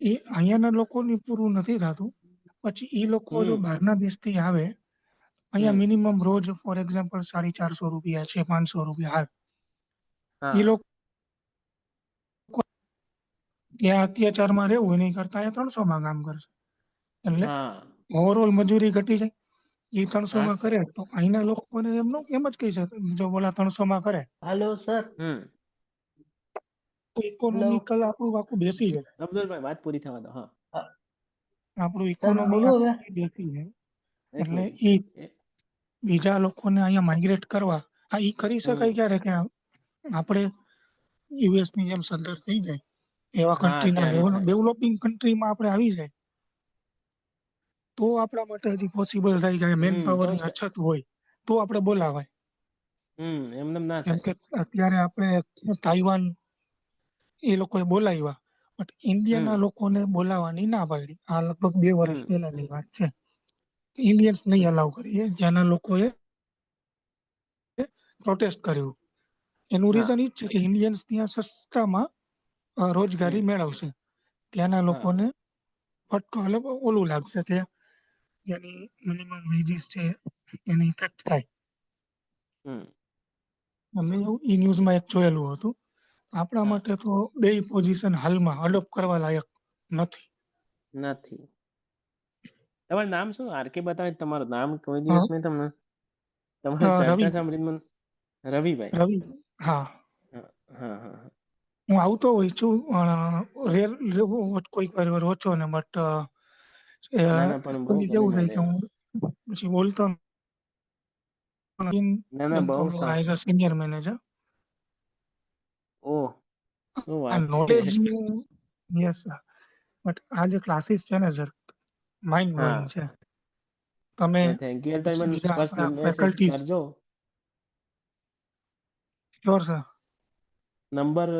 એ અહીંયાના લોકોની પૂરું નથી થતું. પછી એ લોકો જો હમ બહારના દેશથી આવે, અહીંયા હમ મિનિમમ રોજ ફોર એક્ઝામ્પલ 450 રૂપિયા છે, 500 રૂપિયા હાલ, એ હા લોકો ત્યાં અત્યાચારમાં રહેવું એની કરતા અહીંયા 300માં કામ કરશે. એટલે હા ઓવરઓલ મજૂરી ઘટી જાય. એ 300માં હાસ તો કરે તો અહીંના લોકોને એમ જ કહી શકે, જો ઓલા 300માં કરે હેલો સર. હમ તો હેલો ઇકોનોમિકલ આપણું આખું બેસી જાય. અબ્દુલભાઈ વાત પૂરી થવા દો. હા આપણું સર ઇકોનોમી બોલું હવે. આખું બેસી જાય. એક એટલે મિનિટ. એ બીજા લોકોને અહીંયા માઇગ્રેટ કરવા, એ કરી હમ શકાય ક્યારે કે આપણે યુએસની જેમ સદ્ધર થઈ જાય, એવા હા કન્ટ્રીના ત્યારે થાય. ડેવલપિંગ કન્ટ્રીમાં આપણે આવી જાય, તો આપણા માટે હજી પોસિબલ થાય કે મેન તો પાવરની અછત હોય તો આપણે બોલાવાય. એમને ના જેમ થાય. કે અત્યારે આપણે તાઇવાન એ લોકોએ બોલાવ્યા, બટ હમ ઇન્ડિયાના લોકોને બોલાવવાની ના પાડી. આ લગભગ 2 વર્ષ હમ પહેલાની વાત છે. ઇન્ડિયન્સ નહીં અલાઉ કરીએ, જ્યાંના લોકોએ પ્રોટેસ્ટ કર્યું. એનું હા રીઝન એ જ છે કે ઇન્ડિયન્સ ત્યાં સસ્તામાં હમ રોજગારી મેળવશે. ત્યાંના હા લોકોને ફટકો એટલે ઓલું લાગશે કે જેની મિનિમમ વેજીસ છે એની ઇફેક્ટ થાય. હમ અમે એવું ઈ ન્યૂઝમાં એક જોયેલું હતું. આપણા હા માટે તો બે પોઝિશન હાલમાં અડોપ્ટ કરવા લાયક નથી. નથી. તમારું નામ શું? આરકે બતાવે તમારું નામ કોઈ અ, દિવસ મેં તમને તમારી રવિ ચર્ચા સાંભળીને મને રવિભાઈ. રવિ હા, હા હા હા હા. હું આવતો હોય છું રેર કોઈક વાર ઓછો ને, બટ ના ના પણ બહુ ગમી કેવું થાય મને. કે હું પછી બોલતો ના ના બેંક બહુ of as a senior manager. Oh શું આ વાત છે. નોલેજનું યસ, બટ આ જે ક્લાસીસ છે ને સર, માઇન્ડ બ્લોઈંગ હા છે. તમે થેન્ક યુ. તમે પછી મને બીજા ફર્સ્ટ આપણા મેસેજ ફેકલ્ટીઝ, કરજો. Sure sir. Number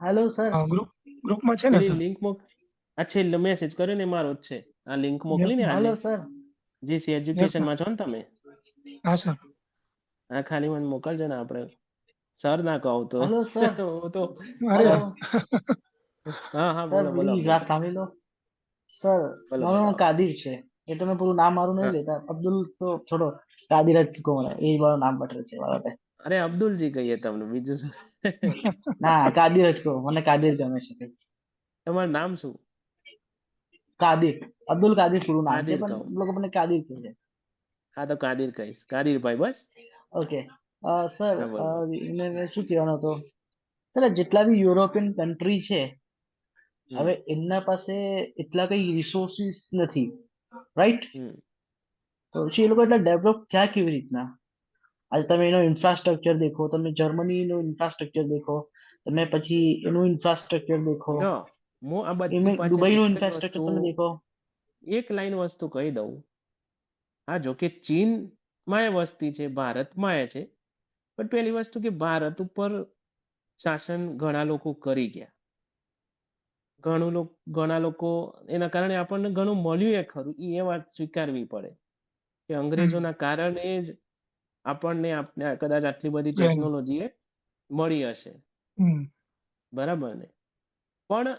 hello sir. ગ્રુપમાં છે ને પેલી સર? Link mock. આ છેલ્લો મેસેજ કર્યો ને મારો જ છે. આ લિંક યસ મોકલી ને આજે હેલો સર. જીસી યસ સર. એજ્યુકેશનમાં છો ને તમે. હા સર. આ ખાલી મને મોકલજો ને. આપણે સર ના કહું તો હેલો સર. હું તો અરે હેલો હા હા સર બોલો બોલો પ્લીઝ આ અબ્દુલભાઈ. સાંભળી લો. સર બોલો મારું બોલો. નામ કાદિર છે. એ તમે પૂરું નામ મારું નહીં હા લેતા, અબ્દુલ તો છોડો, કાદિર જ કહો મને, એ જ મારું નામ બટર છે મારા માટે. અરે અબ્દુલજી કહીએ તમને, બીજું શું. ના કાદિર જ કહો, મને કાદિર ગમે છે. તમારું નામ શું? કાદિર, અબ્દુલ કાદિર પૂરું નામ છે, કાદિર પણ કહું. લોકો મને કાદિર કહે છે. હા તો કાદિર કહીશ. કાદિરભાઈ બસ. ઓકે. સર હા બોલો બોલો. મેં શું કહેવાનો હતો, સર જેટલા બી યુરોપિયન કન્ટ્રી છે, હમ હવે એમના પાસે એટલા કઈ રિસોર્સિસ નથી, રાઈટ? હમ તો પછી એ લોકો એટલા ડેવલપ થયા કેવી રીતના? આજે તમે એનો ઇન્ફ્રાસ્ટ્રક્ચર દેખો, તમે જર્મનીનું ઇન્ફ્રાસ્ટ્રક્ચર દેખો, તમે પછી એનું ઇન્ફ્રાસ્ટ્રક્ચર દેખો, જો હું આ બધી એમાં પાછળ દુબઈનું એક જ ઇન્ફ્રાસ્ટ્રક્ચર વસ્તુ, તમે દેખો. એક લાઈન વસ્તુ કહી દઉં. હા જો કે ચીનમાં એ વસ્તી છે, ભારતમાં એ છે, પણ પેલી વસ્તુ કે ભારત ઉપર શાસન ઘણા લોકો કરી ગયા. ઘણા લોકો એના કારણે આપણને ઘણું મળ્યું એ ખરું, એ વાત સ્વીકારવી પડે કે હમ, અંગ્રેજોના કારણે જ આપણને કદાચ આટલી બધી ટ્રેન. ટેકનોલોજી એ મળી હશે. હમ, બરાબર ને? પણ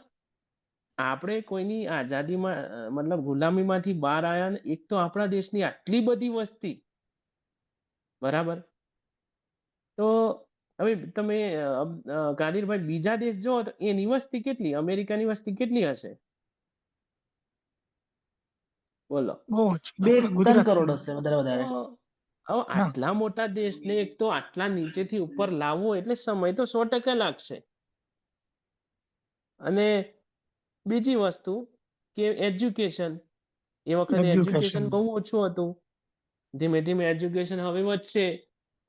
આપણે કોઈની આઝાદીમાં મતલબ ગુલામીમાંથી બહાર આવ્યા ને, એક તો આપણા દેશની આટલી બધી વસ્તી, બરાબર. તો હવે તમે કાદિરભાઈ બીજા દેશ જો તો એની વસ્તી કેટલી, અમેરિકાની વસ્તી કેટલી હશે? બોલો. બહુ જ બે આપણા 3 ગુજરાતથી કરોડ હશે વધારે તો વધારે. હવે ના આટલા મોટા દેશને એક તો આટલા નીચેથી ઉપર લાવવો એટલે સમય તો 100% લાગશે. અને બીજી વસ્તુ કે એજ્યુકેશન, એ વખતે એજ્યુકેશન એજ્યુકેશન બહુ ઓછું હતું. ધીમે ધીમે એજ્યુકેશન હવે વધશે.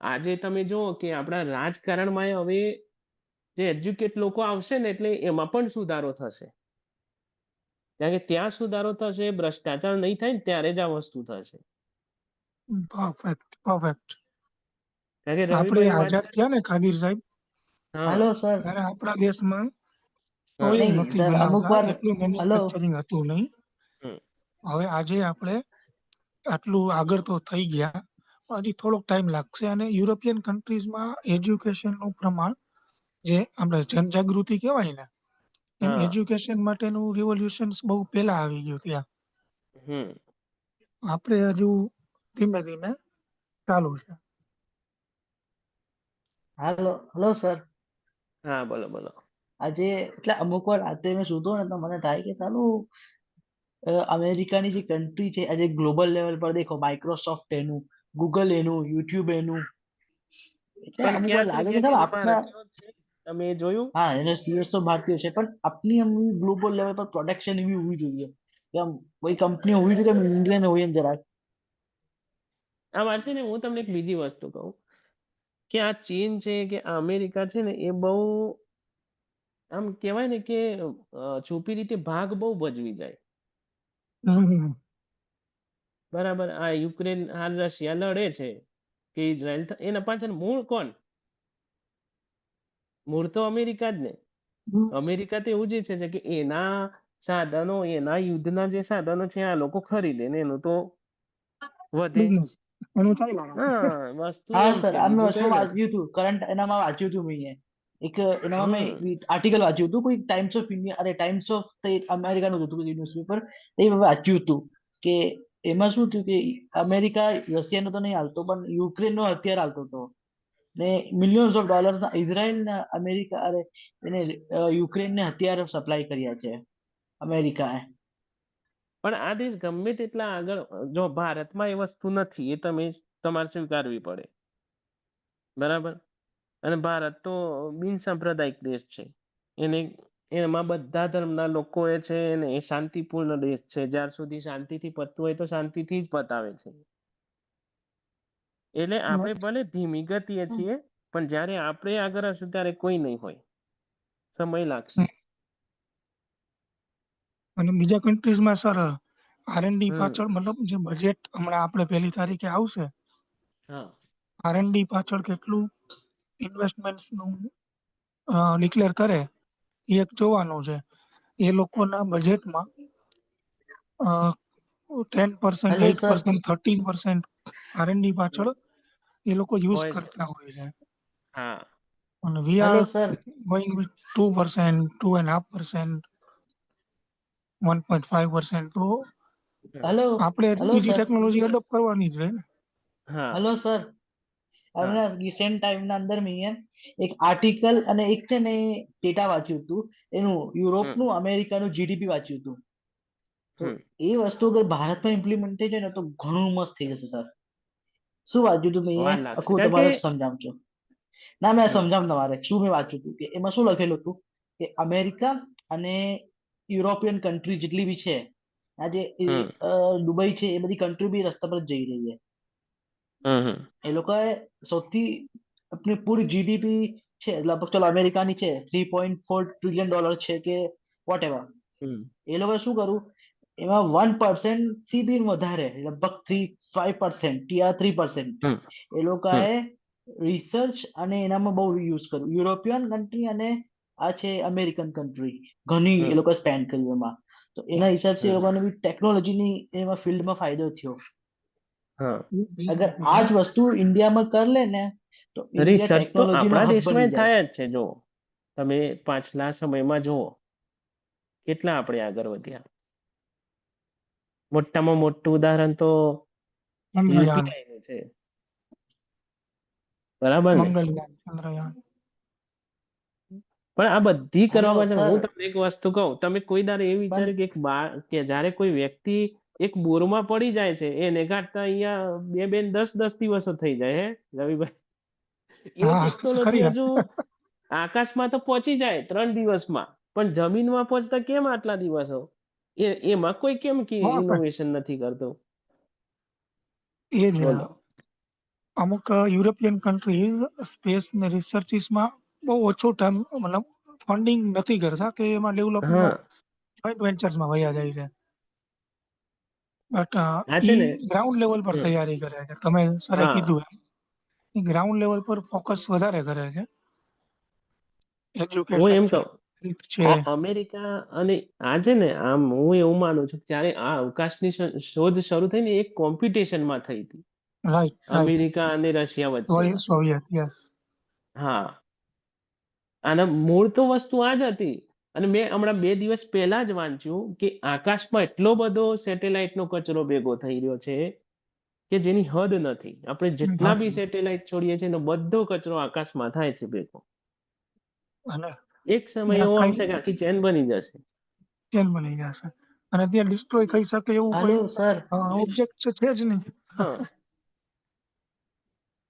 આજે તમે જુઓ કે આપણા રાજકારણમાં હવે જે એજ્યુકેટ લોકો આવશે ને એટલે એમાં પણ સુધારો થશે. કારણ કે ત્યાં સુધારો થશે, ભ્રષ્ટાચાર નહીં થાય ને ત્યારે જ આ વસ્તુ થશે. Perfect perfect. કારણ કે આપણે રવિભાઈ વાત આઝાદ કરી. થયા ને કાદિર સાહેબ, હા હલો સર. ત્યારે આપણા દેશમાં હા ઓઇલ નહીં નથી સર, અમુક બનાવતા, વાર એટલું હલો મેન્યુફેક્ચરિંગ હતું નહીં. હમ. હવે આજે આપણે આટલું આગળ તો થઈ ગયા, પણ હજી થોડોક ટાઈમ લાગશે. અને યુરોપિયન કન્ટ્રીઝમાં એજ્યુકેશનનું પ્રમાણ, જે આપણે જનજાગૃતિ કહેવાય ને, એમ હા એજ્યુકેશન માટેનું રિવોલ્યુશન્સ બહુ પહેલા આવી ગયું ત્યાં. હમ. આપણે હજુ ધીમે ધીમે ચાલુ છે. Hello sir. હા બોલો બોલો. આજે એટલે અમુક વાર રાતે મેં સૂતો ને તો મને થાય કે સાલું અમેરિકાની જે કન્ટ્રી છે આજે ગ્લોબલ લેવલ પર દેખો, માઇક્રોસોફ્ટ એનું, ગૂગલ એનું, યુટ્યુબ એનું. એટલે પણ અમુક વાર ક્યાં તો લાગે કે સાલું ક્યાં આપણા, ભારતીયો જ છે, તમે એ જોયું? હા એને સીએસ તો ભારતીય છે, પણ આપની એમ ગ્લોબલ લેવલ પર પ્રોડક્શન એવી હોવી જોઈએ કે આમ કોઈ કંપની હોવી જોઈએ કે ઇન્ડિયન હોય એમ જરાક. આ વાત છે ને, હું તમને એક બીજી વસ્તુ કહું કે આ ચીન છે કે આ અમેરિકા છે ને, એ બહુ આમ કહેવાય ને કે છુપી રીતે ભાગ બહુ ભજવી જાય. હમ. બરાબર. આ યુક્રેન હાલ રશિયા લડે છે કે ઇઝરાયલ, એના પાછળ મૂળ કોણ? મૂળ તો અમેરિકા જ ને. અમેરિકા તો એવું જ ઈચ્છે છે કે એના સાધનો, એના યુદ્ધના જે સાધનો છે આ લોકો ખરીદે ને એનું તો વધે. બિઝનેસ એનું ચાલ્યા રાખે. હા વસ્તુ હા એમ સર, છે, આ મેં બીજું કઈ વચમાં નથી. વાંચ્યું હતું, કરંટ એનામાં વાંચ્યું હતું મેં. એક એનામાં મેં હમ આર્ટિકલ વાંચ્યું હતું, કોઈ ટાઈમ્સ ઓફ ઇન્ડિયા, અરે ટાઈમ્સ ઓફ અમેરિકાનું જ હતું કોઈ ન્યૂઝપેપર. એ મેં વાંચ્યું હતું કે એમાં શું થયું કે અમેરિકા રશિયાનો તો નહીં હાલતો, પણ યુક્રેનનો હથિયાર હાલતો હતો. ને મિલિયન્સ ઓફ ડોલર્સના ઇઝરાયલના અમેરિકા અરે એને યુક્રેનને હથિયાર સપ્લાય કર્યા છે અમેરિકાએ. પણ આ દેશ ગમે તેટલા આગળ, જો ભારતમાં એ વસ્તુ નથી, એ તમે તમારે સ્વીકારવી પડે. બરાબર. અને ભારત તો બિન સાંપ્રદાયિક દેશ છે. એને એમાં બધા ધર્મના લોકો એ છે ને, એ શાંતિપૂર્ણ દેશ છે. જ્યાર સુધી શાંતિથી પતતું હોય તો શાંતિથી જ પતાવે છે. એટલે આપણે ભલે ધીમી ગતિએ છીએ, પણ જ્યારે આપણે આગળ હશું ત્યારે કોઈ નહીં હોય. સમય લાગશે. અને બીજા કન્ટ્રીઝમાં સર આરએનડી હમ પાછળ, મતલબ જે બજેટ હમણાં આપણે 1 તારીખે આવશે, હા આરએનડી પાછળ કેટલું ઇન્વેસ્ટમેન્ટનું ડિક્લેર કરે એ એક જોવાનું છે. એ લોકોના બજેટમાં 10%, હેલો સર. 8%, 13% આરએનડી પાછળ એ લોકો યુઝ હોય છે. કરતા હોય છે. હા અને we are hello sir. Going with 2%, 2.5%, 1.5%. તો હેલો આપણે હેલો બીજી સર. ટેકનોલોજી એડોપ્ટ કરવાની જ રહે ને. હા હેલો સર. હા હમણાં રિસેન્ટ ટાઈમના અંદર મેં એક આર્ટિકલ અને એક છે ને ડેટા વાંચ્યું હતું, એનું હમ યુરોપનું અમેરિકાનું જીડીપી વાંચ્યું હતું. તો હમ એ વસ્તુ અગર ભારતમાં ઇમ્પ્લિમેન્ટ થઈ જાય ને તો ઘણું મસ્ત થઈ જશે સર. શું વાંચ્યું હતું મેં વાર લાગશે આખું કારણ કે તમારે સમજાવું છું. ના મેં હમ સમજાવું તમારે શું મેં વાંચ્યું હતું કે એમાં શું લખેલું હતું કે અમેરિકા અને યુરોપિયન કન્ટ્રી જેટલી બી છે, આજે હમ દુબઈ છે, એ બધી કન્ટ્રી બી રસ્તા પર જ જઈ રહી છે. હમ એ લોકોએ સૌથી આપણી પૂરી જીડીપી છે લગભગ, ચલો અમેરિકાની છે $3.4 ટ્રિલિયન છે કે વોટ એવર. હમ એ લોકોએ શું કરું, એમાં 1% થી બી વધારે, લગભગ 5% યા 3% હમ એ લોકોએ રિસર્ચ અને એનામાં બહુ યુઝ કર્યું. યુરોપિયન કન્ટ્રી અને આ છે અમેરિકન કન્ટ્રી, ઘણી હમ એ લોકો સ્પેન્ડ કર્યું એમાં. તો એના હિસાબથી એ હમ લોકોને બી ટેકનોલોજીની એમાં ફિલ્ડમાં ફાયદો થયો. હા અગર આ જ વસ્તુ ઇન્ડિયામાં કરી લે ને તો ઇન્ડિયા રિસર્ચ તો ટેકનોલોજીનો આપણા હબ બની દેશમાં જાય. થાય જ છે. જો તમે પાછલા સમયમાં જુઓ કેટલા આપણે આગળ વધ્યા. મોટામાં મોટું ઉદાહરણ તો ચંદ્રયાન, યુપીઆઈ નું છે. બરાબર ને? મંગલયાન, ચંદ્રયાન. પણ આ બધી કરવા હેલો પાછળ સર. હું તમને એક વસ્તુ કહું, તમે કોઈ દાડે એ પણ વિચાર્યું કે એક કે જ્યારે કોઈ વ્યક્તિ એક બોરમાં પડી જાય છે એ નેગાડતા અહીંયા 2 ને 10 દિવસો થઈ જાય હે રવિભાઈ. એ હા ટેકનોલોજી ખરી હજુ આકાશમાં તો પહોંચી જાય 3 દિવસમાં, પણ જમીનમાં પહોંચતા કેમ આટલા દિવસો? એમાં કોઈ કેમ કે હા પણ ઇનોવેશન નથી કરતું? એ જ બોલો. અમુક યુરોપિયન કન્ટ્રીઝ સ્પેસ ને રિસર્ચિસમાં બહુ ઓછો ટાઈમ મતલબ ફંડિંગ નથી કરતા કે એમાં ડેવલપમેન્ટમાં હા જોઈન્ટ વેન્ચર્સમાં વયા જાય છે. બટ આ છે ને. ગ્રાઉન્ડ લેવલ પર હમ, તૈયારી કરે છે. તમે સરે હા કીધું એમ ગ્રાઉન્ડ લેવલ પર ફોકસ વધારે કરે છે. હું એજ્યુકેશન એમ છે, કહું health છે. અમેરિકા અને આ છે ને આમ હું એવું માનું છું કે જ્યારે આ અવકાશની શોધ શરૂ થઈ ને એક કોમ્પિટિશનમાં થઈ હતી રાઈટ રાઈટ અમેરિકા અને રશિયા વચ્ચે. Soviet yes. હા, અને મૂળ તો વસ્તુ આ જ હતી. અને મેં હમણાં 2 દિવસ પહેલા જ વાંચ્યું કે આકાશમાં એટલો બધો સેટેલાઇટનો કચરો ભેગો થઈ રહ્યો છે કે જેની હદ નથી. આપણે જેટલા બી સેટેલાઇટ છોડીએ છીએ એનો બધો કચરો આકાશમાં થાય છે ભેગો. અને એક સમય ત્યાં એવો કઈ આવશે કે આખી ચેન બની જશે. ચેન બની જશે અને ત્યાં ડિસ્ટ્રોય થઈ શકે એવું હાલો કોઈ સર. ઓબ્જેક્ટ છે જ નહીં. હા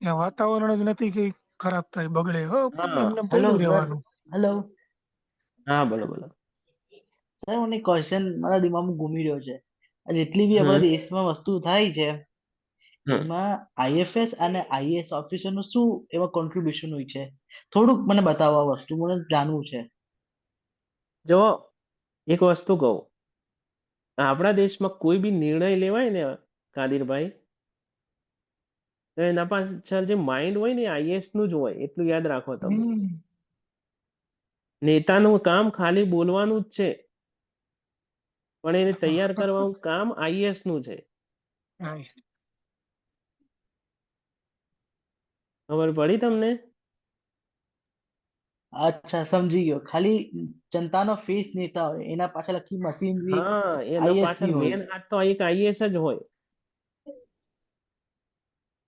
ત્યાં વાતાવરણ જ નથી કે ખરાબ થાય બગડે હા એમને હાલો પડ્યું સર. રહેવાનું. હાલો હા, બોલો બોલો. સર, મને ક્વેશ્ચન મારા દિમાગમાં ઘૂમી રહ્યો છે. આ જેટલી બી હમ આપણા દેશમાં વસ્તુ થાય છે હમ એમાં આઈએફએસ અને આઈએએસ ઓફિસરનું શું એમાં કોન્ટ્રીબ્યુશન હોય છે? થોડુંક મને બતાવો, આ વસ્તુ મને જાણવું છે. જો એક વસ્તુ કહું, આપણા દેશમાં કોઈ બી નિર્ણય લેવાય ને કાદિરભાઈ, તો એના પાછળ જે માઇન્ડ હોય ને આઈએએસ નું જ હોય, એટલું યાદ રાખો તમે. હમ. નેતાનું કામ ખાલી બોલવાનું જ છે, પણ એને તૈયાર કરવાનું કામ આઈએએસ નું છે. Right. ખબર પડી તમને? અચ્છા, સમજી ગયો. ખાલી જનતાનો ફેસ નેતા હોય, એના પાછળ આખી મશીનરી હા, એનો આઈએએસ પાછળ ની હોય. મેન હાથ તો એક આઈએએસ જ હોય.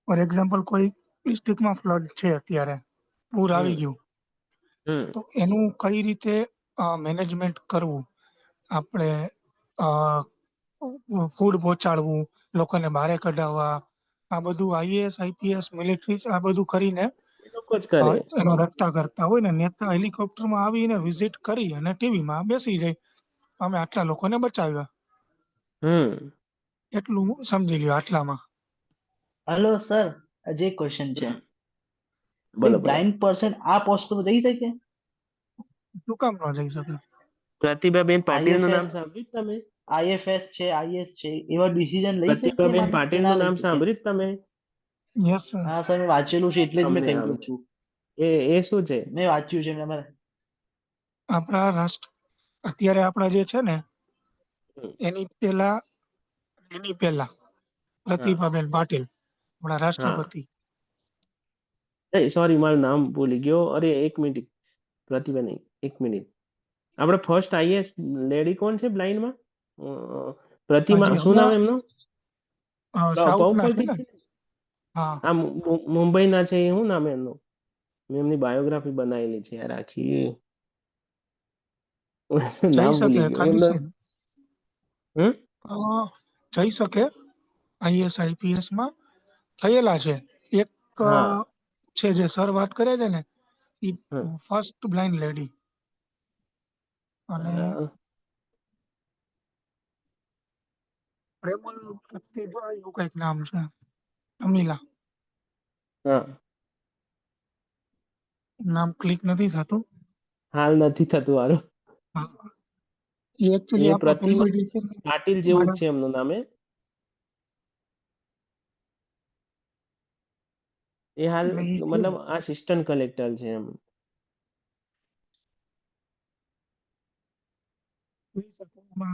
ફોર એક્ઝામ્પલ કોઈ ડિસ્ટ્રિક્ટમાં ફ્લડ છે અત્યારે, પૂર આવી હમ ગયું, હમ તો એનું કઈ રીતે મેનેજમેન્ટ કરવું, આપણે ફૂડ પહોંચાડવું, લોકોને બહાર કઢાવવા, આ બધું આઈએએસ આઈપીએસ મિલિટરી આ બધું કરીને એ લોકો જ કરે. એનો રક્ષા કરતા હોય ને નેતા હેલિકોપ્ટરમાં આવીને વિઝિટ કરી અને ટીવીમાં બેસી જાય, અમે આટલા લોકોને બચાવ્યા, હમ એટલું સમજી લ્યો આટલામાં. હાલો સર, જે ક્વેશ્ચન છે, હમ. કોઈ બોલો બોલો. બ્લાઇન્ડ પર્સન આ પોસ્ટ પર જઈ શકે? શું કામ ન જઈ શકે? પ્રતિભાબેન પાટીલ નું નામ આઈએફએસ સાંભળ્યું જ તમે? આઈએફએસ છે, આઈએસ છે, એવા ડિસિઝન લઈ શકશે પ્રતિભાબેન માણસ કે પાટીલ ના નું લઈ નામ શકે? સાંભળ્યું જ તમે? Yes sir. હા સર, મેં વાંચેલું છે એટલે જ મેં અમને કહી આમ રહ્યો છું. એ શું છે? મેં વાંચ્યું છે મારે. આપણા રાષ્ટ્ર અત્યારે આપણા જે છે ને હમ, એની પહેલા એની પહેલા હા પ્રતિભાબેન પાટીલ આપણા હા. રાષ્ટ્રપતિ. સોરી, મારું નામ ભૂલી ગયો. અરે એક મિનિટ, પ્રતિભા નહીં, એક મિનિટ. આપણે ફર્સ્ટ આઈએસ લેડી કોણ છે બ્લાઇન્ડમાં? પ્રતિમા, જે શું નામ હમણાં એમનું? સાઉથના છે પૌપોલિત ને. છે. હા. આ મુંબઈના છે, એ શું નામ એમનું? મેં એમની બાયોગ્રાફી બનાવેલી છે યાર આખી. જઈ નામ શકે ભૂલી ગયો ખાલી છે. એમનું. હમ અ, જઈ શકે આઈએસ આઈપીએસ માં થયેલા છે. એક હા છે જે સર વાત કરે છે ને એ હમ. ફર્સ્ટ બ્લાઇન્ડ લેડી, અને પ્રેમલ પ્રતિભા એવું કઈક નામ છે, અમીલા. હા, નામ ક્લિક નથી થતું. હાલ નથી થતું હારું. હા. એ એકચ્યુઅલી એ આપણો પ્રતિમા કોમ્પિટિશન પાટીલ જેવું જ છે એમનું નામે. એ હાલ મતલબ આસિસ્ટન્ટ કલેક્ટર છે એમ.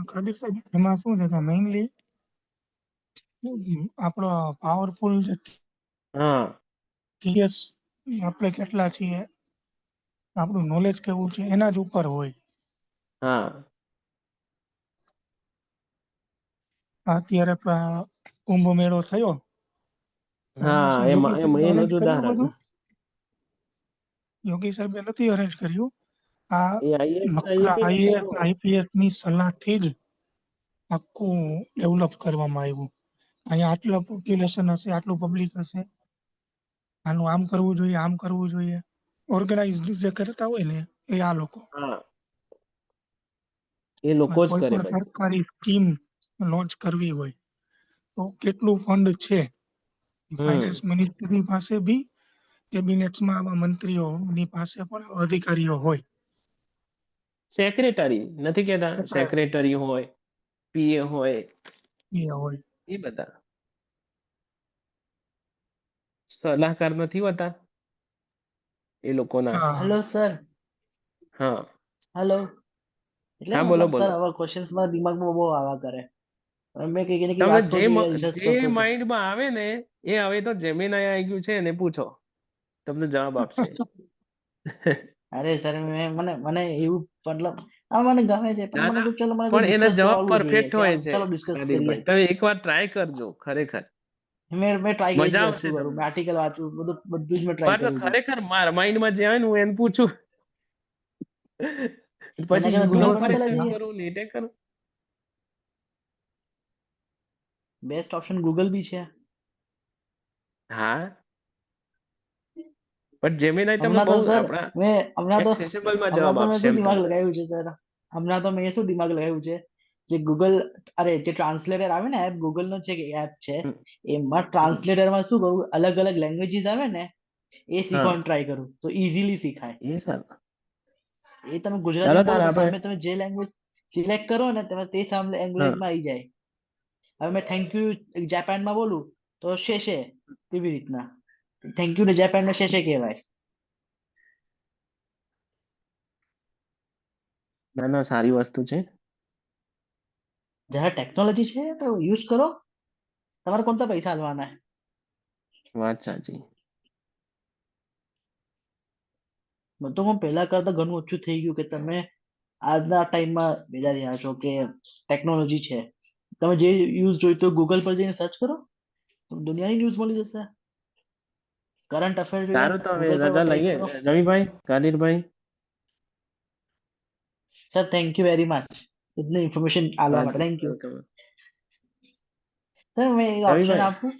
ખબીર સાહેબ એમાં શું છે કે મેઇનલી આપણો પાવરફુલ જે હા ટીએસ આપણે કેટલા છીએ, આપણું નોલેજ કેવું છે એના જ ઉપર હોય. હા અત્યારે કુંભ મેળો થયો, તો એમાં હા, શું યોગી એમાં સાહેબે એનું અરેન્જ જ કર્યું ઉદાહરણ. બધું? યોગી સાહેબે નથી અરેન્જ કર્યું. આ એ આઈએસ નકરા આઈએએસ આઈપીએસ ની સલાહથી જ આખું ડેવલપ કરવામાં આવ્યું. અહીંયા આટલા પોપ્યુલેશન હશે, આટલું પબ્લિક હશે, આનું આમ કરવું જોઈએ, આમ કરવું જોઈએ. ઓર્ગેનાઇઝડ જે કરતા હોય ને એ આ લોકો. હા એ લોકો જ કોઈ કરે પણ બધું. સરકારી સ્કીમ લોન્ચ કરવી હોય તો કેટલું ફંડ છે ફાઇનાન્સ મિનિસ્ટ્રી પાસે બી, કેબિનેટ્સમાં આવા મંત્રીઓની પાસે પણ અધિકારીઓ હોય. સેક્રેટરી નથી કેતા, સેક્રેટરી હોય, પીએ હોય, એ હોય એ બધા સલાહકાર નથી હોતા એ લોકોના. હા હેલો સર, હા હેલો. એટલે હા બોલો મતલબ સર બોલો. આવા ક્વેશ્ચન્સ મારા દિમાગમાં બહુ આવ્યા કરે. મેં કઈ ને કઈ તમને વાંચતો જે હતો, રિસર્ચ જે કરતો હતો. માઇન્ડમાં આવે ને એ હવે તો જેમિનાઈ આવી ગયું છે એને પૂછો, તમને જવાબ આપશે. અરે સર મને મને એવું મતલબ આ મને ગમે છે, પણ ના મને ના કહ્યું ચલો મને કોઈ પણ એના ડિસ્કસ જવાબ કરવું જોઈએ પરફેક્ટ કે હોય આમ છે ચલો ડિસ્કસ કરીએ. કાદિરભાઈ, તમે એકવાર ટ્રાય કરજો, ખરેખર મેં ટ્રાય કરી મજા છે આવશે વસ્તુ કરું, તમને. મેં આર્ટિકલ વાંચું, બધું જ મેં ટ્રાય પણ તો કર્યું છે. ખરેખર મારા માઇન્ડમાં જે આવે ને હું એને પૂછું, એના પછી કરતા યુટ્યુબ ગૂગલ ઉપર પર ના રિસર્ચ જઈએ. કરું, નેટે કરું. બેસ્ટ ઓપ્શન ગૂગલ બી છે. હા પણ જેમિનાઈ તમને હમણાં બહુ તો સર આપણા મેં હમણાં તો એક્સેસિબલમાં હમણાં જવાબ તો મેં આપશે શું એમ દિમાગ તમને. લગાવ્યું છે સર, હમણાં તો મેં શું દિમાગ લગાવ્યું છે, જે ગૂગલ અરે જે ટ્રાન્સલેટર આવે ને એપ, ગૂગલ નો જે એપ છે હમ, એમાં હમ. ટ્રાન્સલેટરમાં શું કરું, અલગ અલગ લેંગ્વેજીસ આવે ને એ હા શીખવાનું ટ્રાય કરું તો ઇઝીલી શીખાય. એ સારું. એ તમે ચાલો ગુજરાતીમાં બોલો તાર તો આપણે સામે તમે જે લેંગ્વેજ સિલેક્ટ કરો ને તમે તે સામે હા લેંગ્વેજમાં આવી જાય. હવે મેં થેન્ક યુ જાપાનમાં બોલું તો શેષે, એવી રીતના થેન્ક યુ ને જાપાનમાં શેષે કહેવાય. ના ના સારી વસ્તુ છે. જ્યારે ટેકનોલોજી છે તો યુઝ કરો, તમારે કોણ પૈસા આલવાના. વાત સાચી. તો હું પહેલા કરતા ઘણું ઓછું થઈ ગયું કે તમે આજના ટાઈમમાં ભેગા થયા છો કે ટેકનોલોજી છે, તમે જે યુઝ જોઈતો ગૂગલ પર જઈને સર્ચ કરો, તમને દુનિયાની ન્યૂઝ મળી જશે. કરંટ અફેર જોઈએ સારું તો હવે ગૂગલ પર રજા ટાઈપ લઈએ કરો. Ravibhai, Kadirbhai. Sir thank you very much ઇતની ઇન્ફોર્મેશન આલવા માટે, થેન્ક યુ. વેલકમ. સર મેં એક ઓપ્શન રવિભાઈ આપું,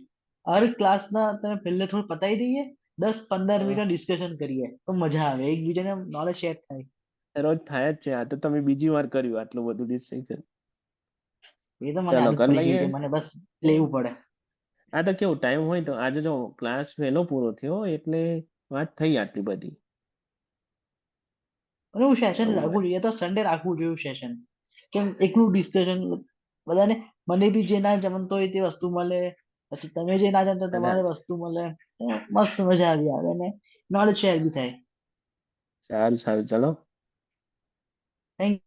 હર ક્લાસના તમે પહેલે થોડું પતાવી દઈએ, 10-15 હા, મિનિટ ડિસ્કશન કરીએ તો મજા આવે, એકબીજાને નોલેજ શેર થાય. રોજ થાય જ છે, આ તો તમે બીજી વાર કર્યું આટલું બધું ડિસ્ટ્રેક્શન. એ તો મને ચલો આદત કરી પડી ગઈ લઈએ. કે મને બસ લેવું પડે. આ તો કેવું ટાઈમ હોય તો આજે જો ક્લાસ વહેલો પૂરો થયો એટલે વાત થઈ આટલી બધી. અને હું સેશન એવું રાખવું વાત છે. જોઈએ તો સન્ડે રાખવું જોઈએ સેશન, કેમ એકલું ડિસ્કશન બધાને, મને બી જે ના જમતો હોય તે વસ્તુ મળે, પછી તમે જે ના જમતા અને તમારે વસ્તુ મળે, તો મસ્ત મજા આવી આવે ને નોલેજ શેર બી થાય. સારું સારું ચલો. થેન્ક